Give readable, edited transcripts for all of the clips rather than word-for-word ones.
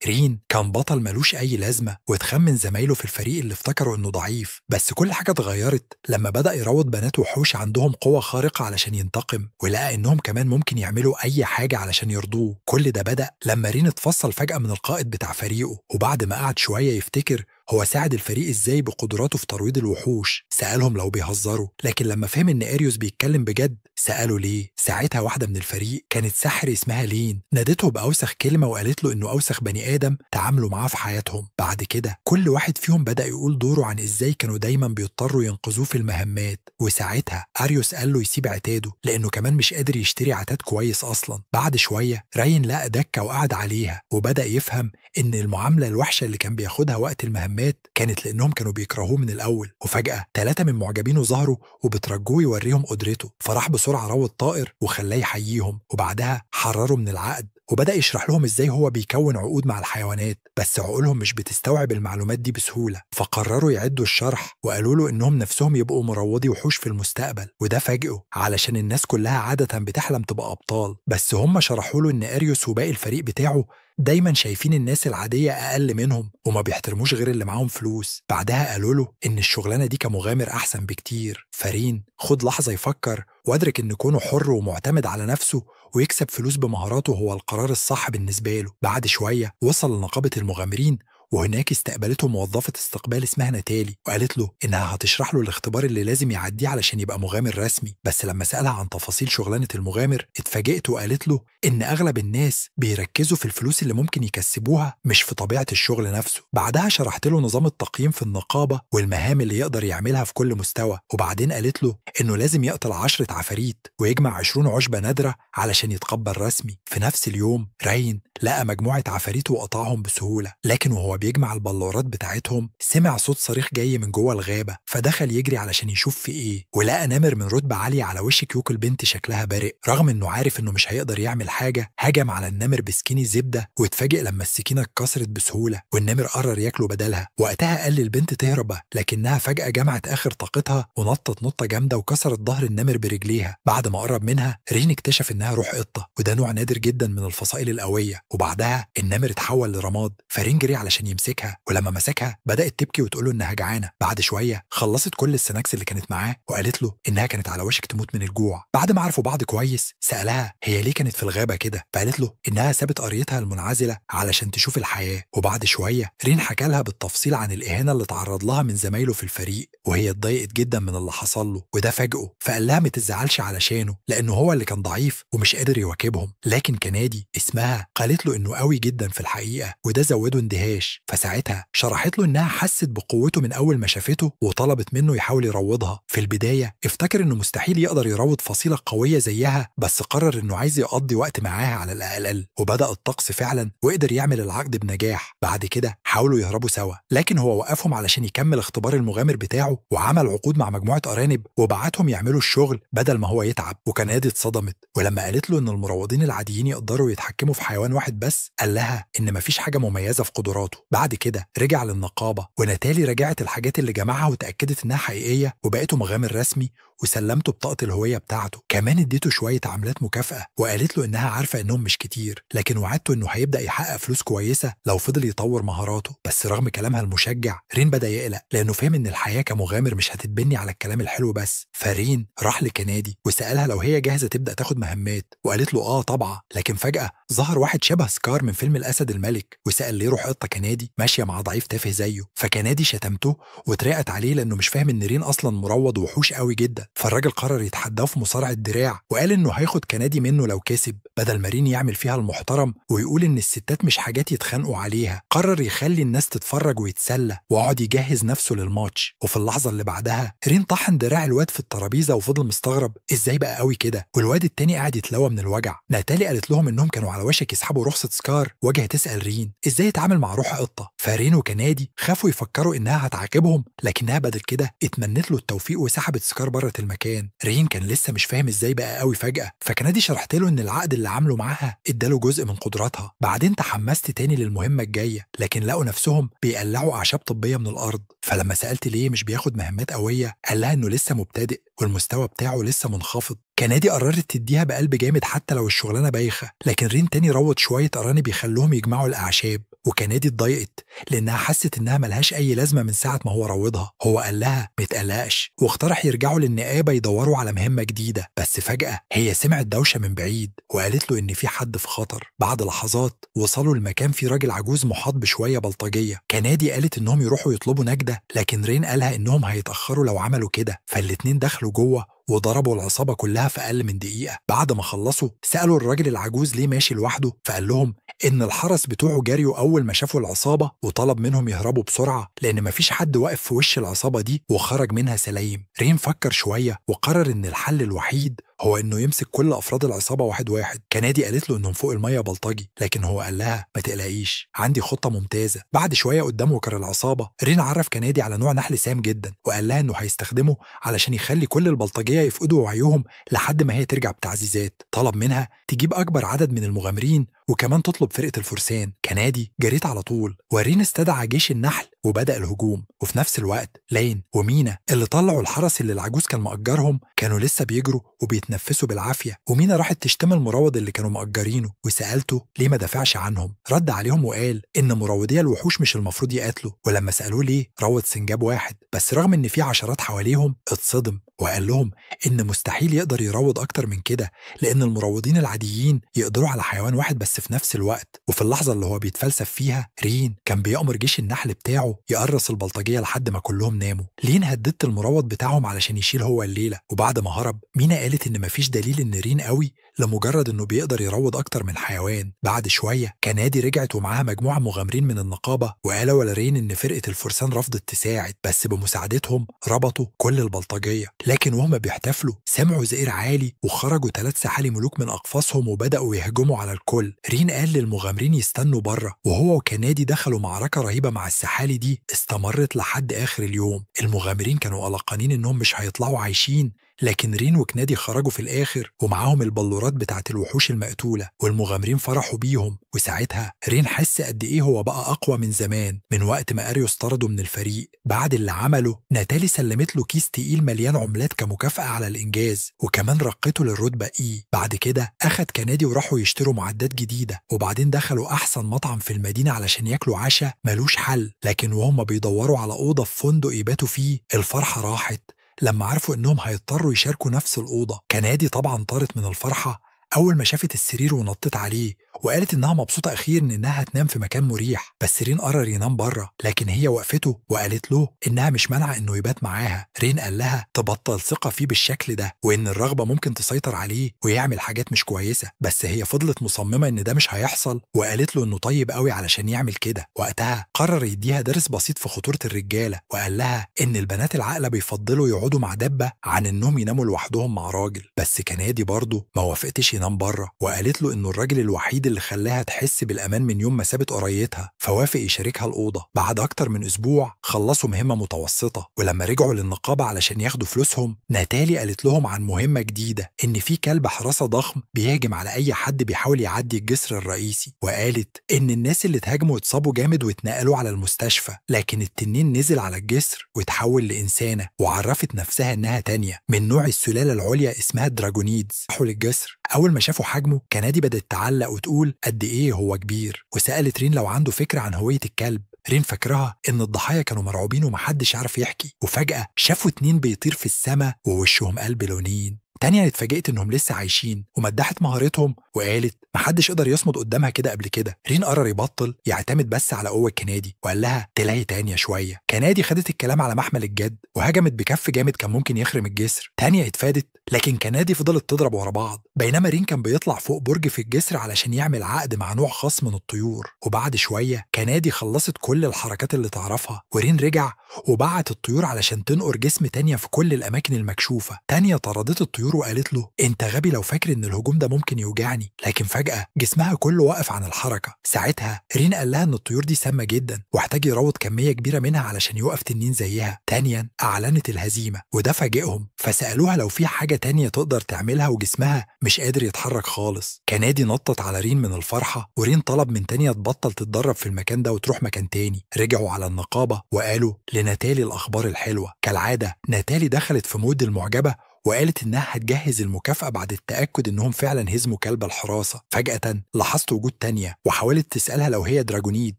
رين كان بطل ملوش أي لازمة، واتخمن زمايله في الفريق اللي افتكروا إنه ضعيف. بس كل حاجة اتغيرت لما بدأ يروض بنات وحوش عندهم قوة خارقة علشان ينتقم، ولقى إنهم كمان ممكن يعملوا أي حاجة علشان يرضوه. كل ده بدأ لما رين اتفصل فجأة من القائد بتاع فريقه، وبعد ما قعد شوية يفتكر هو ساعد الفريق ازاي بقدراته في ترويض الوحوش، سألهم لو بيهزروا. لكن لما فهم ان اريوس بيتكلم بجد سأله ليه. ساعتها واحدة من الفريق كانت ساحر اسمها لين، نادته بأوسخ كلمة وقالت له انه أوسخ بني آدم تعاملوا معاه في حياتهم. بعد كده كل واحد فيهم بدأ يقول دوره عن ازاي كانوا دايما بيضطروا ينقذوه في المهمات. وساعتها اريوس قال له يسيب عتاده لانه كمان مش قادر يشتري عتاد كويس اصلا. بعد شوية راين لقى دكة وقعد عليها، وبدأ يفهم ان المعاملة الوحشة اللي كان بياخدها وقت المهمات كانت لانهم كانوا بيكرهوه من الاول. وفجأة 3 من معجبينه ظهروا وبترجوه يوريهم قدرته، فراح بسرعة روض طائر وخلاه يحييهم، وبعدها حرره من العقد وبدأ يشرح لهم ازاي هو بيكون عقود مع الحيوانات. بس عقولهم مش بتستوعب المعلومات دي بسهولة، فقرروا يعدوا الشرح وقالوا له انهم نفسهم يبقوا مروضي وحوش في المستقبل. وده فاجئه علشان الناس كلها عادة بتحلم تبقى ابطال، بس هم شرحوا له ان اريوس وباقي الفريق بتاعه دايما شايفين الناس العادية أقل منهم وما بيحترموش غير اللي معاهم فلوس. بعدها قالوا له إن الشغلانة دي كمغامر أحسن بكتير. فرين خد لحظة يفكر وأدرك إن كونه حر ومعتمد على نفسه ويكسب فلوس بمهاراته هو القرار الصح بالنسبة له. بعد شوية وصل لنقابة المغامرين، وهناك استقبلته موظفة استقبال اسمها ناتالي، وقالت له إنها هتشرح له الاختبار اللي لازم يعديه علشان يبقى مغامر رسمي. بس لما سألها عن تفاصيل شغلانة المغامر اتفاجئت وقالت له إن أغلب الناس بيركزوا في الفلوس اللي ممكن يكسبوها مش في طبيعة الشغل نفسه. بعدها شرحت له نظام التقييم في النقابة والمهام اللي يقدر يعملها في كل مستوى، وبعدين قالت له إنه لازم يقتل 10 عفاريت ويجمع 20 عشبة نادرة علشان يتقبل رسمي. في نفس اليوم راين لقى مجموعة عفاريت وقطعهم بسهولة، لكن وهو بيجمع البلورات بتاعتهم سمع صوت صريخ جاي من جوه الغابة، فدخل يجري علشان يشوف في ايه، ولقى نمر من رتبة عالية على وش كيوك البنت شكلها بارق. رغم انه عارف انه مش هيقدر يعمل حاجة، هجم على النمر بسكينة زبدة واتفاجئ لما السكينة اتكسرت بسهولة والنمر قرر ياكله بدلها. وقتها قال للبنت تهرب، لكنها فجأة جمعت آخر طاقتها ونطت نطة جامدة وكسرت ظهر النمر برجليها. بعد ما قرب منها رين اكتشف انها روح قطة، وده نوع نادر جدا من الفصائل القوية. وبعدها النمر اتحول لرماد، فرين جري علشان يمسكها، ولما مسكها بدأت تبكي وتقوله انها جعانة. بعد شوية خلصت كل السناكس اللي كانت معاه وقالت له انها كانت على وشك تموت من الجوع. بعد ما عرفوا بعض كويس سألها هي ليه كانت في الغابة كده، فقالت له انها سابت قريتها المنعزلة علشان تشوف الحياة. وبعد شوية رين حكى لها بالتفصيل عن الإهانة اللي تعرض لها من زمايله في الفريق، وهي اتضايقت جدا من اللي حصل له، وده فاجئه. فقال لها ما تزعلش علشانه لانه هو اللي كان ضعيف ومش قادر يواكبهم. لكن كنادي اسمها قالت له انه قوي جدا في الحقيقة، وده زوده اندهاش. فساعتها شرحت له انها حست بقوته من اول ما شافته وطلبت منه يحاول يروضها. في البداية افتكر انه مستحيل يقدر يروض فصيلة قوية زيها، بس قرر انه عايز يقضي وقت معاها على الاقل. وبدأ الطقس فعلا وقدر يعمل العقد بنجاح. بعد كده حاولوا يهربوا سوا، لكن هو وقفهم علشان يكمل اختبار المغامر بتاعه، وعمل عقود مع مجموعة أرانب وبعتهم يعملوا الشغل بدل ما هو يتعب. وكنادي اتصدمت، ولما قالت له ان المروضين العاديين يقدروا يتحكموا في حيوان واحد بس، قال لها ان مفيش حاجة مميزة في قدراته. بعد كده رجع للنقابة، وناتالي راجعت الحاجات اللي جمعها وتأكدت انها حقيقية، وبقيته مغامر رسمي وسلمته بطاقة الهوية بتاعته. كمان اديته شوية عملات مكافأة، وقالت له انها عارفة انهم مش كتير، لكن وعدته انه هيبدأ يحقق فلوس كويسة لو فضل يطور مهاراته. بس رغم كلامها المشجع رين بدأ يقلق، لانه فهم ان الحياة كمغامر مش هتتبني على الكلام الحلو بس. فرين راح لكنادي وسألها لو هي جاهزة تبدأ تاخد مهمات، وقالت له طبعا. لكن فجأة ظهر واحد شبه سكار من فيلم الأسد الملك، وسأل ليه روح قطة كنادي ماشية مع ضعيف تافه زيه. فكنادي شتمته واتريقت عليه لانه مش فاهم ان رين اصلا مروض وحوش قوي جدا. فالراجل قرر يتحداه في مصارعة دراع، وقال انه هياخد كنادي منه لو كسب، بدل ما رين يعمل فيها المحترم ويقول ان الستات مش حاجات يتخانقوا عليها. قرر يخلي الناس تتفرج ويتسلى، وقعد يجهز نفسه للماتش. وفي اللحظة اللي بعدها رين طحن دراع الواد في الترابيزة وفضل مستغرب ازاي بقى قوي كده، والواد التاني قاعد يتلوى من الوجع. ناتالي قالت لهم انهم كانوا على وشك يسحبوا رخصة سكار، وجه تسأل رين ازاي يتعامل مع روح قطة. فرين وكنادي خافوا يفكروا انها هتعاقبهم، لكنها بدل كده اتمنت له التوفيق وسحبت سكار بره المكان. رين كان لسه مش فاهم ازاي بقى قوي فجأة، فكنادي شرحت له ان العقد اللي عامله معاها اداله جزء من قدراتها. بعدين تحمست تاني للمهمة الجاية، لكن لقوا نفسهم بيقلعوا اعشاب طبية من الارض. فلما سألت ليه مش بياخد مهمات قوية، قال لها انه لسه مبتدئ والمستوى بتاعه لسه منخفض. كنادي قررت تديها بقلب جامد حتى لو الشغلانة بايخة، لكن رين تاني روض شوية أرانب يخلوهم يجمعوا الأعشاب، وكنادي اتضايقت لأنها حست إنها ملهاش أي لازمة من ساعة ما هو روضها. هو قال لها متقلقش واقترح يرجعوا للنقابة يدوروا على مهمة جديدة، بس فجأة هي سمعت دوشة من بعيد وقالت له إن في حد في خطر. بعد لحظات وصلوا المكان فيه راجل عجوز محاط بشوية بلطجية. كنادي قالت إنهم يروحوا يطلبوا نجدة، لكن رين قالها إنهم هيتأخروا لو عملوا كده، فالاتنين دخلوا جوه وضربوا العصابة كلها في أقل من دقيقة. بعد ما خلصوا سألوا الراجل العجوز ليه ماشي لوحده، فقال لهم إن الحرس بتوعه جريوا أول ما شافوا العصابة وطلب منهم يهربوا بسرعة لأن مفيش حد واقف في وش العصابة دي وخرج منها سليم. رين فكر شوية وقرر إن الحل الوحيد هو إنه يمسك كل أفراد العصابة واحد واحد. كنادي قالت له إنهم فوق المية بلطجي، لكن هو قال لها ما تقلقيش عندي خطة ممتازة. بعد شوية قدام وكر العصابة رين عرف كنادي على نوع نحل سام جدا وقال لها إنه هيستخدمه علشان يخلي كل البلطجية يفقدوا وعيهم لحد ما هي ترجع بتعزيزات. طلب منها تجيب أكبر عدد من المغامرين وكمان تطلب فرقة الفرسان. كنادي جريت على طول ورين استدعى جيش النحل وبدأ الهجوم، وفي نفس الوقت لين ومينا اللي طلعوا الحرس اللي العجوز كان مأجرهم كانوا لسه بيجروا وبيتنفسوا بالعافية. ومينا راحت تشتم المراود اللي كانوا مأجرينه وسألته ليه ما دافعش عنهم. رد عليهم وقال إن مراودي الوحوش مش المفروض يقاتلوا، ولما سألوه ليه روض سنجاب واحد بس رغم إن في عشرات حواليهم اتصدم وقال لهم إن مستحيل يقدر يروض أكتر من كده لأن المروضين العاديين يقدروا على حيوان واحد بس في نفس الوقت. وفي اللحظة اللي هو بيتفلسف فيها رين كان بيأمر جيش النحل بتاعه يقرص البلطجية لحد ما كلهم ناموا. لين هددت المروض بتاعهم علشان يشيل هو الليلة، وبعد ما هرب مينا قالت إن مفيش دليل إن رين قوي لمجرد إنه بيقدر يروض أكتر من حيوان. بعد شوية كنادي رجعت ومعاها مجموعة مغامرين من النقابة وقالوا لرين إن فرقة الفرسان رفضت تساعد، بس بمساعدتهم ربطوا كل البلطجية. لكن وهم بيحتفلوا سمعوا زئير عالي وخرجوا 3 سحالي ملوك من أقفاصهم وبدأوا يهجموا على الكل. رين قال للمغامرين يستنوا بره، وهو وكنادي دخلوا معركة رهيبة مع السحالي دي استمرت لحد آخر اليوم. المغامرين كانوا قلقانين إنهم مش هيطلعوا عايشين، لكن رين وكنادي خرجوا في الآخر ومعاهم البلورات بتاعت الوحوش المقتولة، والمغامرين فرحوا بيهم. وساعتها رين حس قد إيه هو بقى أقوى من زمان من وقت ما أريوس طرده من الفريق. بعد اللي عمله ناتالي سلمت له كيس تقيل مليان عملات كمكافأة على الإنجاز، وكمان رقته للرتبة إي. بعد كده أخد كنادي وراحوا يشتروا معدات جديدة، وبعدين دخلوا أحسن مطعم في المدينة علشان ياكلوا عشاء ملوش حل. لكن وهم بيدوروا على أوضة في فندق يباتوا فيه الفرحة راحت لما عرفوا إنهم هيضطروا يشاركوا نفس الأوضة. كنادي طبعا طارت من الفرحة أول ما شافت السرير ونطت عليه، وقالت إنها مبسوطة أخيرا إنها هتنام في مكان مريح. بس رين قرر ينام بره، لكن هي وقفته وقالت له إنها مش مانعة إنه يبات معاها. رين قال لها تبطل ثقة فيه بالشكل ده وإن الرغبة ممكن تسيطر عليه ويعمل حاجات مش كويسة، بس هي فضلت مصممة إن ده مش هيحصل وقالت له إنه طيب قوي علشان يعمل كده. وقتها قرر يديها درس بسيط في خطورة الرجالة، وقال لها إن البنات العاقلة بيفضلوا يقعدوا مع دبة عن إنهم يناموا لوحدهم مع راجل. بس كنادي برضه ما وافقتش ينام بره، وقالت له إنه الراجل الوحيد اللي خلاها تحس بالأمان من يوم ما سابت قريتها، فوافق يشاركها الأوضة. بعد أكتر من أسبوع خلصوا مهمة متوسطة، ولما رجعوا للنقابة علشان ياخدوا فلوسهم ناتالي قالت لهم عن مهمة جديدة إن في كلب حراسة ضخم بيهاجم على أي حد بيحاول يعدي الجسر الرئيسي، وقالت إن الناس اللي اتهاجموا اتصابوا جامد واتنقلوا على المستشفى، لكن التنين نزل على الجسر وتحول لإنسانة وعرفت نفسها إنها تانية من نوع السلالة العليا اسمها دراجونيدز. راحوا للجسر، أول ما شافوا حجمه كنادي بدأت تعلق وتقول قد إيه هو كبير، وسألت رين لو عنده فكرة عن هوية الكلب. رين فاكرها إن الضحايا كانوا مرعوبين ومحدش عارف يحكي، وفجأة شافوا 2 بيطير في السماء ووشهم قلب لونين. تانية اتفاجئت إنهم لسه عايشين ومدحت مهارتهم وقالت محدش قدر يصمد قدامها كده قبل كده. رين قرر يبطل يعتمد بس على قوة كنادي وقال لها تلاقي تانية شوية. كنادي خدت الكلام على محمل الجد وهجمت بكف جامد كان ممكن يخرم الجسر. تانية اتفادت، لكن كنادي فضلت تضرب ورا بعض، بينما رين كان بيطلع فوق برج في الجسر علشان يعمل عقد مع نوع خاص من الطيور. وبعد شوية كنادي خلصت كل الحركات اللي تعرفها، ورين رجع وبعت الطيور علشان تنقر جسم تانية في كل الأماكن المكشوفة. تانية طردت الطيور وقالت له انت غبي لو فاكر ان الهجوم ده ممكن يوجعني، لكن فجأة جسمها كله وقف عن الحركة. ساعتها رين قال لها ان الطيور دي سامة جدا واحتاج يروض كمية كبيرة منها علشان يوقف تنين زيها. تانيا أعلنت الهزيمة وده فاجئهم، فسألوها لو في حاجة تانية تقدر تعملها وجسمها مش قادر يتحرك خالص. كنادي نطت على رين من الفرحة، ورين طلب من تانية تبطل تتدرب في المكان ده وتروح مكان تاني. رجعوا على النقابة وقالوا لناتالي الأخبار الحلوة. كالعادة ناتالي دخلت في مود المعجبة وقالت إنها هتجهز المكافأة بعد التأكد إنهم فعلا هزموا كلب الحراسة. فجأة لاحظت وجود تانية وحاولت تسألها لو هي دراجونيد،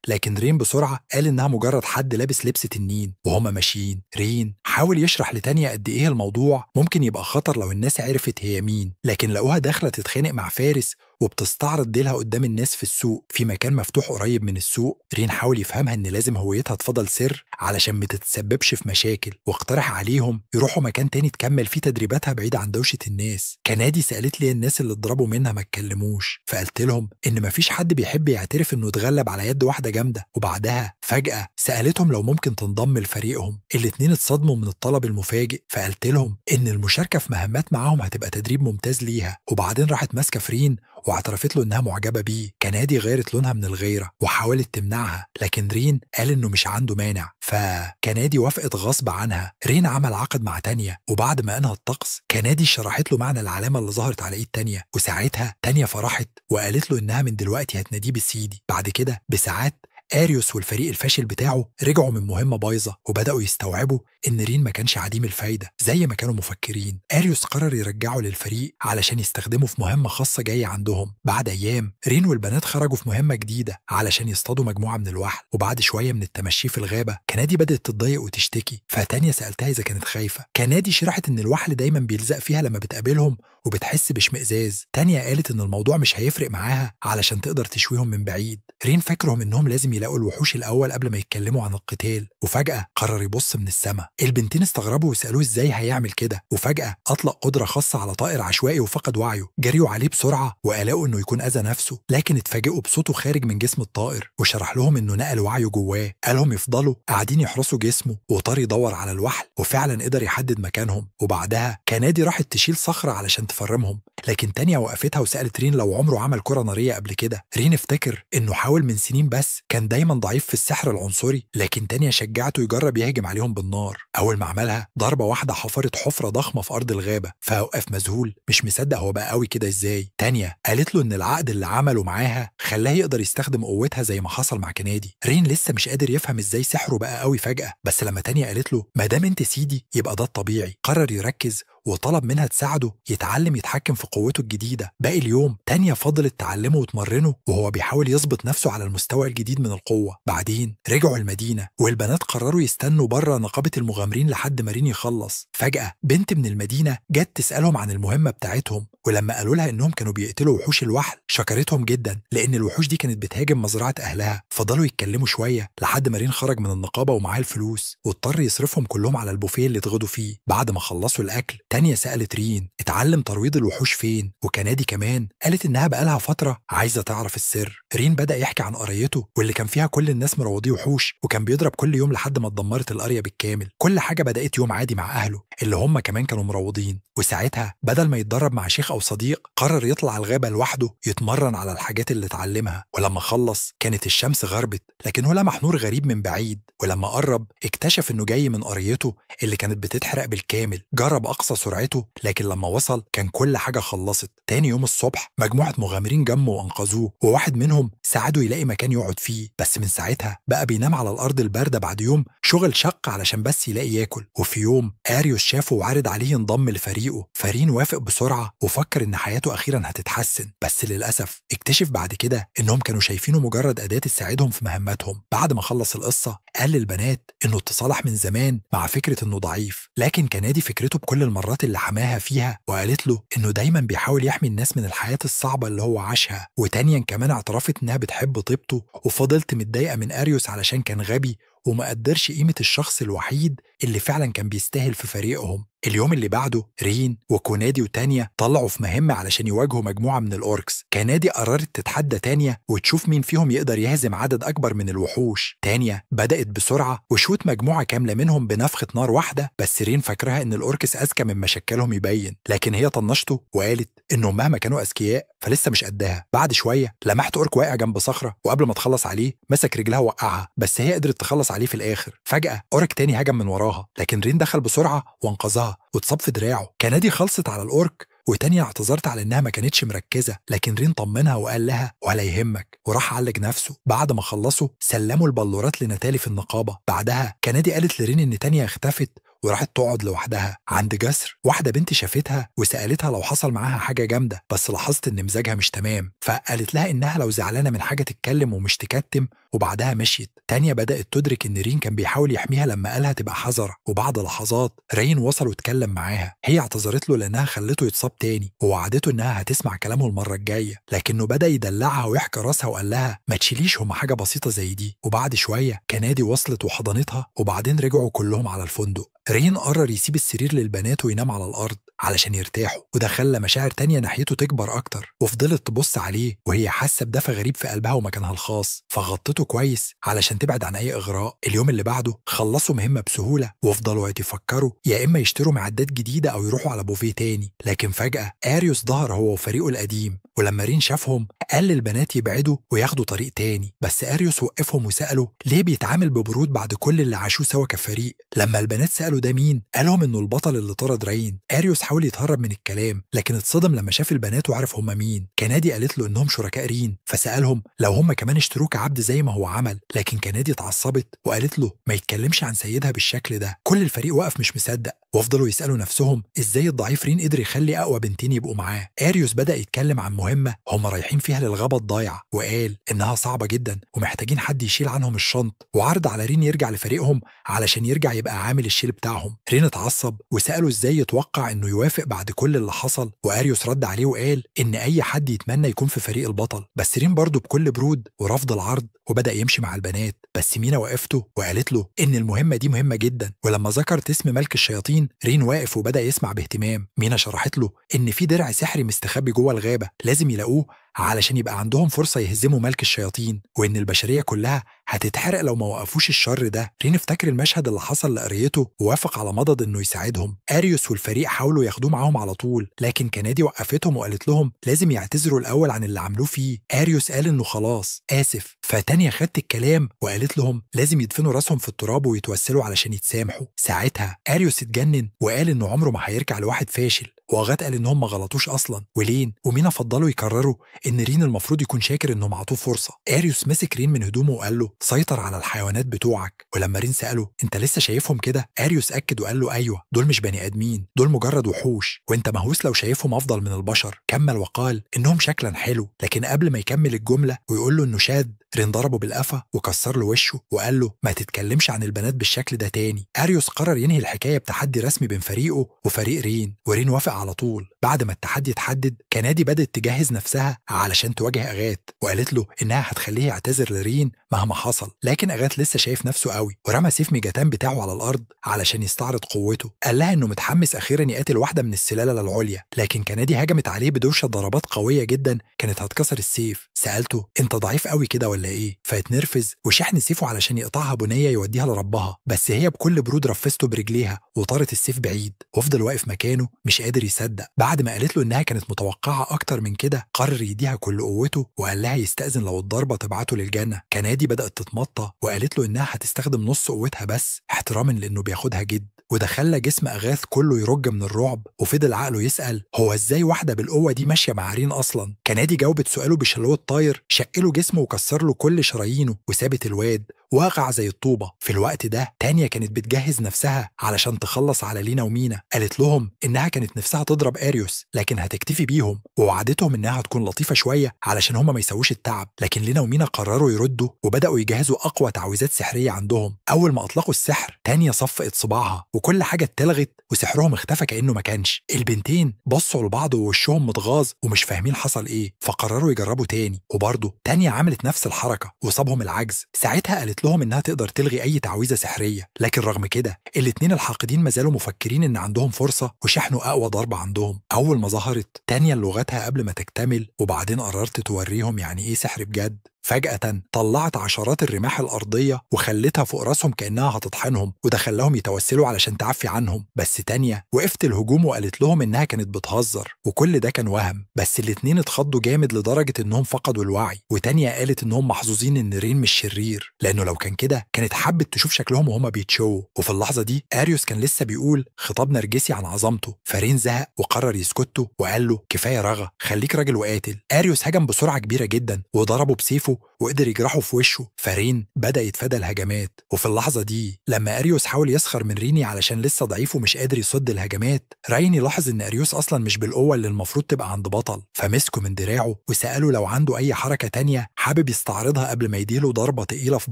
لكن رين بسرعة قال إنها مجرد حد لابس لبس تنين. وهما ماشيين رين حاول يشرح لتانية قد إيه الموضوع ممكن يبقى خطر لو الناس عرفت هي مين، لكن لقوها داخلة تتخانق مع فارس وبتستعرض ديلها قدام الناس في السوق في مكان مفتوح قريب من السوق. رين حاول يفهمها إن لازم هويتها تفضل سر علشان ما تتسببش في مشاكل، واقترح عليهم يروحوا مكان تاني تكمل فيه تدريباتها بعيد عن دوشة الناس. كنادي سألت لي الناس اللي اتضربوا منها ما اتكلموش، فقلت لهم إن مفيش حد بيحب يعترف إنه اتغلب على يد واحدة جامدة. وبعدها فجأة سألتهم لو ممكن تنضم لفريقهم. الاتنين اتصدموا من الطلب المفاجئ، فقلت لهم إن المشاركة في مهمات معاهم هتبقى تدريب ممتاز ليها. وبعدين راحت ماسكة فرين واعترفت له إنها معجبة بيه. كنادي غيرت لونها من الغيرة وحاولت تمنعها، لكن رين قال إنه مش عنده مانع، فكنادي وافقت غصب عنها. رين عمل عقد مع تانية، وبعد ما أنهى الطقس كنادي شرحت له معنى العلامة اللي ظهرت على إيد تانية، وساعتها تانية فرحت وقالت له إنها من دلوقتي هتناديه بسيدي. بعد كده بساعات آريوس والفريق الفاشل بتاعه رجعوا من مهمة بايظة وبدأوا يستوعبوا إن رين ما كانش عديم الفايدة زي ما كانوا مفكرين. آريوس قرر يرجعه للفريق علشان يستخدمه في مهمة خاصة جاية عندهم. بعد أيام رين والبنات خرجوا في مهمة جديدة علشان يصطادوا مجموعة من الوحل، وبعد شوية من التمشي في الغابة كنادي بدأت تتضايق وتشتكي، فتانية سألتها إذا كانت خايفة. كنادي شرحت إن الوحل دايما بيلزق فيها لما بتقابلهم وبتحس باشمئزاز. تانية قالت إن الموضوع مش هيفرق معاها علشان تقدر تشويهم من بعيد. رين فاكرهم إنهم لازم يلاقوا الوحوش الأول قبل ما يتكلموا عن القتال، وفجأة قرر يبص من السماء. البنتين استغربوا وسألوه إزاي هيعمل كده، وفجأة أطلق قدرة خاصة على طائر عشوائي وفقد وعيه. جريوا عليه بسرعة وقلقوا إنه يكون أذى نفسه، لكن اتفاجئوا بصوته خارج من جسم الطائر، وشرح لهم إنه نقل وعيه جواه. قالهم يفضلوا قاعدين يحرسوا جسمه، وطار يدور على الوحل وفعلا قدر يحدد مكانهم. وبعدها كنادي راحت تشيل صخرة علشان تفرمهم، لكن تانية وقفتها وسألت رين لو عمره عمل كرة نارية قبل كده. رين افتكر إنه حاول من سنين بس كان دايما ضعيف في السحر العنصري، لكن تانية شجعته يجرب يهجم عليهم بالنار. أول ما عملها ضربة واحدة حفرت حفرة ضخمة في أرض الغابة، فوقف مذهول مش مصدق هو بقى قوي كده إزاي. تانية قالت له إن العقد اللي عمله معاها خلاه يقدر يستخدم قوتها زي ما حصل مع كنادي. رين لسه مش قادر يفهم إزاي سحره بقى قوي فجأة، بس لما تانية قالت له ما دام أنت سيدي يبقى ده الطبيعي، قرر يركز وطلب منها تساعده يتعلم يتحكم في قوته الجديدة. باقي اليوم تانية فضلت تعلمه وتمرنه وهو بيحاول يظبط نفسه على المستوى الجديد من القوة. بعدين رجعوا المدينة والبنات قرروا يستنوا بره نقابة المغامرين لحد ما رين يخلص. فجأة بنت من المدينة جت تسألهم عن المهمة بتاعتهم، ولما قالوا لها إنهم كانوا بيقتلوا وحوش الوحل شكرتهم جدا لأن الوحوش دي كانت بتهاجم مزرعة أهلها. فضلوا يتكلموا شوية لحد ما رين خرج من النقابة ومعاه الفلوس، واضطر يصرفهم كلهم على البوفيه اللي اتغدوا فيه. بعد ما خلصوا الأكل تانية سألت رين اتعلم ترويض الوحوش فين، وكنادي كمان قالت إنها بقالها فترة عايزة تعرف السر. رين بدأ يحكي عن قريته واللي كان فيها كل الناس مروضيه وحوش، وكان بيضرب كل يوم لحد ما اتدمرت القرية بالكامل. كل حاجة بدأت يوم عادي مع أهله اللي هم كمان كانوا مروضين، وساعتها بدل ما يتدرب مع شيخ أو صديق قرر يطلع الغابة لوحده يتمرن على الحاجات اللي اتعلمها. ولما خلص كانت الشمس غربت، لكن هو لمح نور غريب من بعيد، ولما قرب اكتشف إنه جاي من قريته اللي كانت بتتحرق بالكامل. جرب أقصى سرعته لكن لما وصل كان كل حاجة خلصت. تاني يوم الصبح مجموعة مغامرين جموا وأنقذوه، وواحد منهم ساعده يلاقي مكان يقعد فيه، بس من ساعتها بقى بينام على الأرض الباردة بعد يوم شغل شق علشان بس يلاقي ياكل. وفي يوم آريوس شافه وعرض عليه ينضم لفريقه، فرين وافق بسرعة وفكر إن حياته أخيرا هتتحسن، بس للأسف اكتشف بعد كده إنهم كانوا شايفينه مجرد أداة تساعدهم في مهماتهم. بعد ما خلص القصة قال للبنات إنه اتصالح من زمان مع فكرة إنه ضعيف، لكن كنادي فكرته بكل المرات اللي حماها فيها وقالت له إنه دايما بيحاول يحمي الناس من الحياة الصعبة اللي هو عاشها. وتانيا كمان اعترفت إنها بتحب طيبته، وفضلت متضايقة من آريوس علشان كان غبي وما قدرش قيمة الشخص الوحيد اللي فعلا كان بيستاهل في فريقهم. اليوم اللي بعده رين وكونادي وتانية طلعوا في مهمة علشان يواجهوا مجموعة من الأوركس. كنادي قررت تتحدى تانية وتشوف مين فيهم يقدر يهزم عدد أكبر من الوحوش. تانية بدأت بسرعة وشوت مجموعة كاملة منهم بنفخة نار واحدة، بس رين فاكرها إن الأوركس أذكى من مشاكلهم يبين، لكن هي طنشته وقالت إنهم مهما كانوا أذكياء فلسه مش قدها. بعد شوية لمحت أورك واقع جنب صخرة، وقبل ما تخلص عليه مسك رجلها ووقعها، بس هي قدرت تخلص عليه في الآخر. فجأة أورك تاني هجم من وراها، لكن رين دخل بسرعة وانقذها واتصاب في دراعه. كنادي خلصت على الأورك وتانية اعتذرت على إنها ما كانتش مركزة، لكن رين طمنها وقال لها ولا يهمك، وراح عالج نفسه. بعد ما خلصوا سلموا البلورات لنتالي في النقابة. بعدها كنادي قالت لرين إن تانية اختفت وراحت تقعد لوحدها عند جسر. واحدة بنت شافتها وسألتها لو حصل معاها حاجة جامدة، بس لاحظت إن مزاجها مش تمام، فقالت لها إنها لو زعلانة من حاجة تتكلم ومش تكتم، وبعدها مشيت. تانية بدأت تدرك إن رين كان بيحاول يحميها لما قالها تبقى حذرة، وبعد لحظات رين وصل واتكلم معاها. هي اعتذرت له لأنها خلته يتصاب تاني، ووعدته إنها هتسمع كلامه المرة الجاية، لكنه بدأ يدلعها ويحكي راسها وقال لها ما تشيليش، هما حاجة بسيطة زي دي. وبعد شوية كنادي وصلت وحضنتها، وبعدين رجعوا كلهم على الفندق. رين قرر يسيب السرير للبنات وينام على الأرض علشان يرتاحوا، وده خلى مشاعر تانية ناحيته تكبر أكتر، وفضلت تبص عليه وهي حاسة بدفى غريب في قلبها ومكانها الخاص، فغطته كويس علشان تبعد عن أي إغراء. اليوم اللي بعده خلصوا مهمة بسهولة وفضلوا يتفكروا يا إما يشتروا معدات جديدة أو يروحوا على بوفيه تاني، لكن فجأة آريوس ظهر هو وفريقه القديم، ولما رين شافهم قال للبنات يبعدوا وياخدوا طريق تاني، بس آريوس وقفهم وسأله ليه بيتعامل ببرود بعد كل اللي عاشوه سوا كفريق. لما البنات سألوا ده مين، قالهم إنه البطل اللي طرد رين. آريوس حاول يتهرب من الكلام، لكن اتصدم لما شاف البنات وعرف هم مين. كنادي قالت له إنهم شركاء رين، فسألهم لو هم كمان اشتروه كعبد زي ما هو عمل، لكن كنادي اتعصبت وقالت له ما يتكلمش عن سيدها بالشكل ده. كل الفريق وقف مش مصدق، وفضلوا يسألوا نفسهم إزاي الضعيف رين قدر يخلي أقوى بنتين يبقوا معاه. آريوس بدأ يتكلم عن مهمة هم رايحين فيها للغابة الضايعة، وقال إنها صعبة جدا ومحتاجين حد يشيل عنهم الشنط، وعرض على رين يرجع لفريقهم علشان يرجع يبقى عامل الشيل بتاعهم. رين اتعصب وسأله إزاي يتوقع إنه يوافق بعد كل اللي حصل، وآريوس رد عليه وقال إن أي حد يتمنى يكون في فريق البطل، بس رين برضه بكل برود ورفض العرض، وبدأ يمشي مع البنات. بس مينا وقفته وقالت له إن المهمة دي مهمة جدا، ولما ذكرت اسم ملك الشياطين رين واقف وبدأ يسمع باهتمام. مينا شرحت له إن في درع سحري مستخبي جوه الغابة لازم يلاقوه علشان يبقى عندهم فرصة يهزموا ملك الشياطين، وإن البشرية كلها هتتحرق لو ما وقفوش الشر ده. رين افتكر المشهد اللي حصل لقريته ووافق على مضض إنه يساعدهم. آريوس والفريق حاولوا ياخدوه معاهم على طول، لكن كنادي وقفتهم وقالت لهم لازم يعتذروا الأول عن اللي عملوه فيه. آريوس قال إنه خلاص آسف، فتانية خدت الكلام وقالت لهم لازم يدفنوا راسهم في التراب ويتوسلوا علشان يتسامحوا. ساعتها آريوس اتجنن وقال إنه عمره ما هيرجع لواحد فاشل، وأغات قال إنهم ما غلطوش أصلا، ولين ومينا فضلوا يكرروا إن رين المفروض يكون شاكر إنهم عطوه فرصة. آريوس مسك رين من هدومه وقال له سيطر على الحيوانات بتوعك. ولما رين سأله أنت لسه شايفهم كده، آريوس أكد وقال له أيوه، دول مش بني آدمين، دول مجرد وحوش، وأنت مهووس لو شايفهم أفضل من البشر. كمل وقال إنهم شكلا حلو، لكن قبل ما يكمل الجملة ويقول له إنه شاذ، رين ضربه بالقفا وكسر له وشه وقال له ما تتكلمش عن البنات بالشكل ده تاني. آريوس قرر ينهي الحكاية بتحدي رسمي بين فريقه وفريق رين، ورين وافق على طول. بعد ما التحدي اتحدد كنادي بدأت تجهز نفسها علشان تواجه أغات، وقالت له إنها هتخليه يعتذر لرين مهما حصل، لكن أغات لسه شايف نفسه قوي ورمى سيف ميجاتان بتاعه على الأرض علشان يستعرض قوته. قال لها إنه متحمس أخيرا يقاتل واحدة من السلالة العليا، لكن كنادي هجمت عليه بدوشة ضربات قوية جدا كانت هتكسر السيف. سألته أنت ضعيف قوي كده ولا إيه؟ فاتنرفز وشحن سيفه علشان يقطعها بنية يوديها لربها، بس هي بكل برود رفسته برجليها وطارت السيف بعيد، وفضل واقف مكانه مش قادر يصدق. بعد ما قالت له إنها كانت متوقعة أكتر من كده قرر يديها كل قوته، وقال لها يستأذن لو الضربة تبعته للجنة. كنادي بدأت تتمطى وقالت له إنها هتستخدم نص قوتها بس احتراما لأنه بياخدها جد، وده خلى جسم أغاث كله يرج من الرعب، وفضل عقله يسأل هو إزاي واحدة بالقوة دي ماشية مع رين أصلا. كنادي جاوبت سؤاله بشلوه الطاير، شقله جسمه وكسر له كل شرايينه وسابت الواد واقع زي الطوبة. في الوقت ده تانية كانت بتجهز نفسها علشان تخلص على لينا ومينا. قالت لهم إنها كانت نفسها تضرب آريوس لكن هتكتفي بيهم، ووعدتهم إنها هتكون لطيفة شوية علشان هما ما يسووش التعب. لكن لينا ومينا قرروا يردوا وبدأوا يجهزوا أقوى تعويذات سحرية عندهم. أول ما أطلقوا السحر تانية صفقت صباعها وكل حاجة اتلغت وسحرهم اختفى كأنه ما كانش. البنتين بصوا لبعض ووشهم متغاظ ومش فاهمين حصل إيه، فقرروا يجربوا تاني، وبرضه تانية عملت نفس الحركة وصابهم العجز. ساعتها قالت لهم إنها تقدر تلغي أي تعويذة سحرية، لكن رغم كده الاتنين الحاقدين ما زالوا مفكرين إن عندهم فرصة وشحنوا أقوى ضربة عندهم. أول ما ظهرت تانية لغتها قبل ما تكتمل، وبعدين قررت توريهم يعني إيه سحر بجد. فجأة طلعت عشرات الرماح الأرضية وخلتها فوق راسهم كأنها هتطحنهم، وده خلاهم يتوسلوا علشان تعفي عنهم. بس تانية وقفت الهجوم وقالت لهم إنها كانت بتهزر وكل ده كان وهم. بس الاتنين اتخضوا جامد لدرجة إنهم فقدوا الوعي، وتانية قالت إنهم محظوظين إن رين مش شرير، لأنه لو كان كده كانت حبت تشوف شكلهم وهما بيتشووا. وفي اللحظة دي آريوس كان لسه بيقول خطاب نرجسي عن عظمته، فرين زهق وقرر يسكته وقال له كفاية رغى، خليك راجل وقاتل. آريوس هجم بسرعة كبيرة جدا وضربه بسيفه وقدر يجرحه في وشه، فرين بدأ يتفادى الهجمات. وفي اللحظة دي لما أريوس حاول يسخر من ريني علشان لسه ضعيف ومش قادر يصد الهجمات، رايني لاحظ إن أريوس أصلا مش بالقوة اللي المفروض تبقى عند بطل، فمسكه من دراعه وسأله لو عنده أي حركة تانية حابب يستعرضها قبل ما يديله ضربة تقيلة في